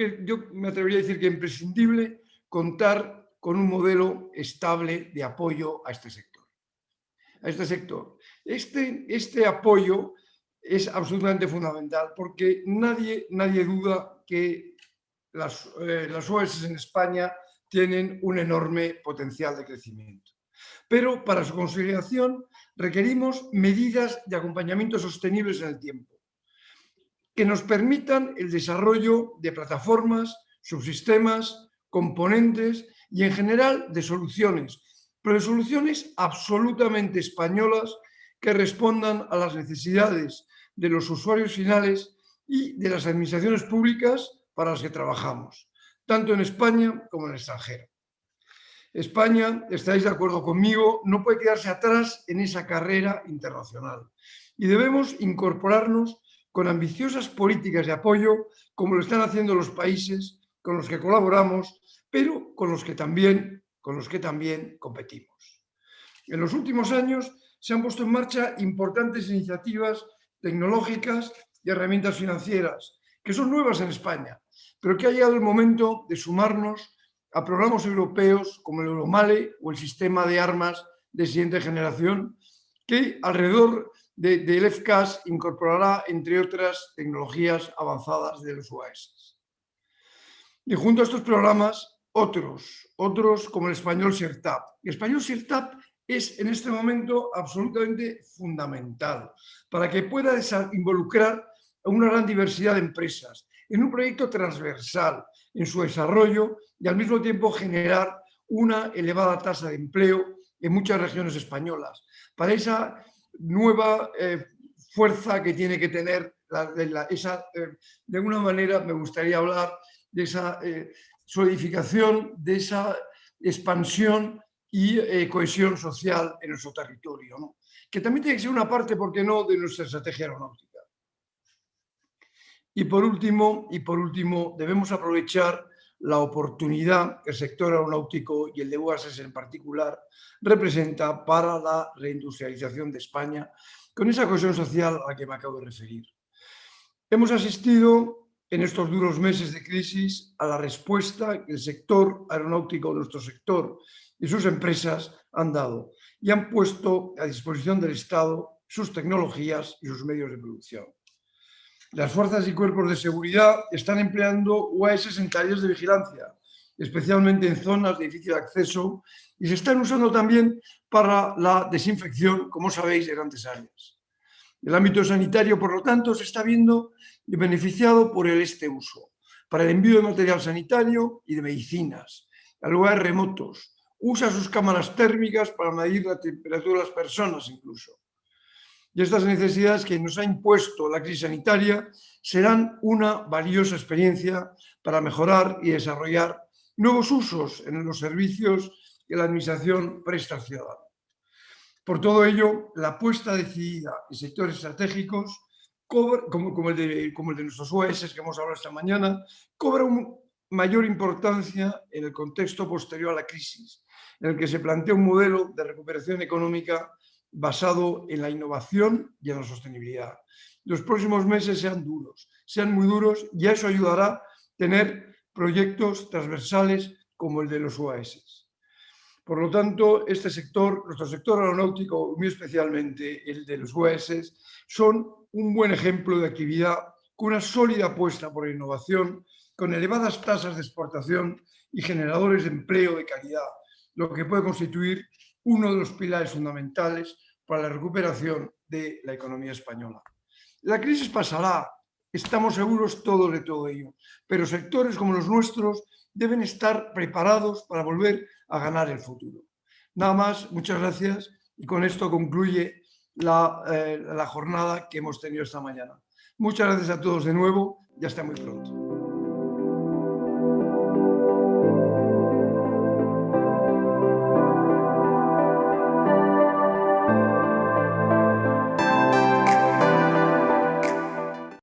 me atrevería a decir que imprescindible, contar con un modelo estable de apoyo a este sector. Este apoyo es absolutamente fundamental porque nadie duda que las UAS en España tienen un enorme potencial de crecimiento. Pero para su consolidación requerimos medidas de acompañamiento sostenibles en el tiempo, que nos permitan el desarrollo de plataformas, subsistemas, componentes y en general de soluciones, pero de soluciones absolutamente españolas que respondan a las necesidades de los usuarios finales y de las administraciones públicas para las que trabajamos, tanto en España como en el extranjero. España, estaréis de acuerdo conmigo, no puede quedarse atrás en esa carrera internacional y debemos incorporarnos con ambiciosas políticas de apoyo, como lo están haciendo los países con los que colaboramos, pero con los que también competimos. En los últimos años se han puesto en marcha importantes iniciativas tecnológicas y herramientas financieras, que son nuevas en España, pero que ha llegado el momento de sumarnos a programas europeos como el Euromale o el sistema de armas de siguiente generación, que alrededor del FCAS incorporará, entre otras, tecnologías avanzadas de los UAS. Y junto a estos programas, otros como el español SIRTAP. El español SIRTAP es en este momento absolutamente fundamental para que pueda involucrar a una gran diversidad de empresas en un proyecto transversal en su desarrollo y al mismo tiempo generar una elevada tasa de empleo en muchas regiones españolas. Para esa nueva fuerza que tiene que tener, de alguna manera me gustaría hablar de esa solidificación, de esa expansión y cohesión social en nuestro territorio, ¿no? Que también tiene que ser una parte, ¿por qué no?, de nuestra estrategia aeronáutica. Y por último, debemos aprovechar la oportunidad que el sector aeronáutico y el de UAS en particular representa para la reindustrialización de España, con esa cohesión social a la que me acabo de referir. Hemos asistido en estos duros meses de crisis a la respuesta que el sector aeronáutico, nuestro sector y sus empresas han dado y han puesto a disposición del Estado sus tecnologías y sus medios de producción. Las fuerzas y cuerpos de seguridad están empleando UAS en tareas de vigilancia, especialmente en zonas de difícil acceso, y se están usando también para la desinfección, como sabéis, de grandes áreas. El ámbito sanitario, por lo tanto, se está viendo beneficiado por este uso, para el envío de material sanitario y de medicinas a lugares remotos. Usa sus cámaras térmicas para medir la temperatura de las personas incluso. Y estas necesidades que nos ha impuesto la crisis sanitaria serán una valiosa experiencia para mejorar y desarrollar nuevos usos en los servicios que la Administración presta al ciudadano. Por todo ello, la apuesta decidida en sectores estratégicos, como el de nuestros UAS que hemos hablado esta mañana, cobra una mayor importancia en el contexto posterior a la crisis, en el que se plantea un modelo de recuperación económica basado en la innovación y en la sostenibilidad. Los próximos meses sean duros, sean muy duros, y a eso ayudará a tener proyectos transversales como el de los UAS. Por lo tanto, este sector, nuestro sector aeronáutico, muy especialmente el de los UAS, son un buen ejemplo de actividad con una sólida apuesta por la innovación, con elevadas tasas de exportación y generadores de empleo de calidad, lo que puede constituir uno de los pilares fundamentales para la recuperación de la economía española. La crisis pasará, estamos seguros todos de todo ello, pero sectores como los nuestros deben estar preparados para volver a ganar el futuro. Nada más, muchas gracias, y con esto concluye la jornada que hemos tenido esta mañana. Muchas gracias a todos de nuevo y hasta muy pronto.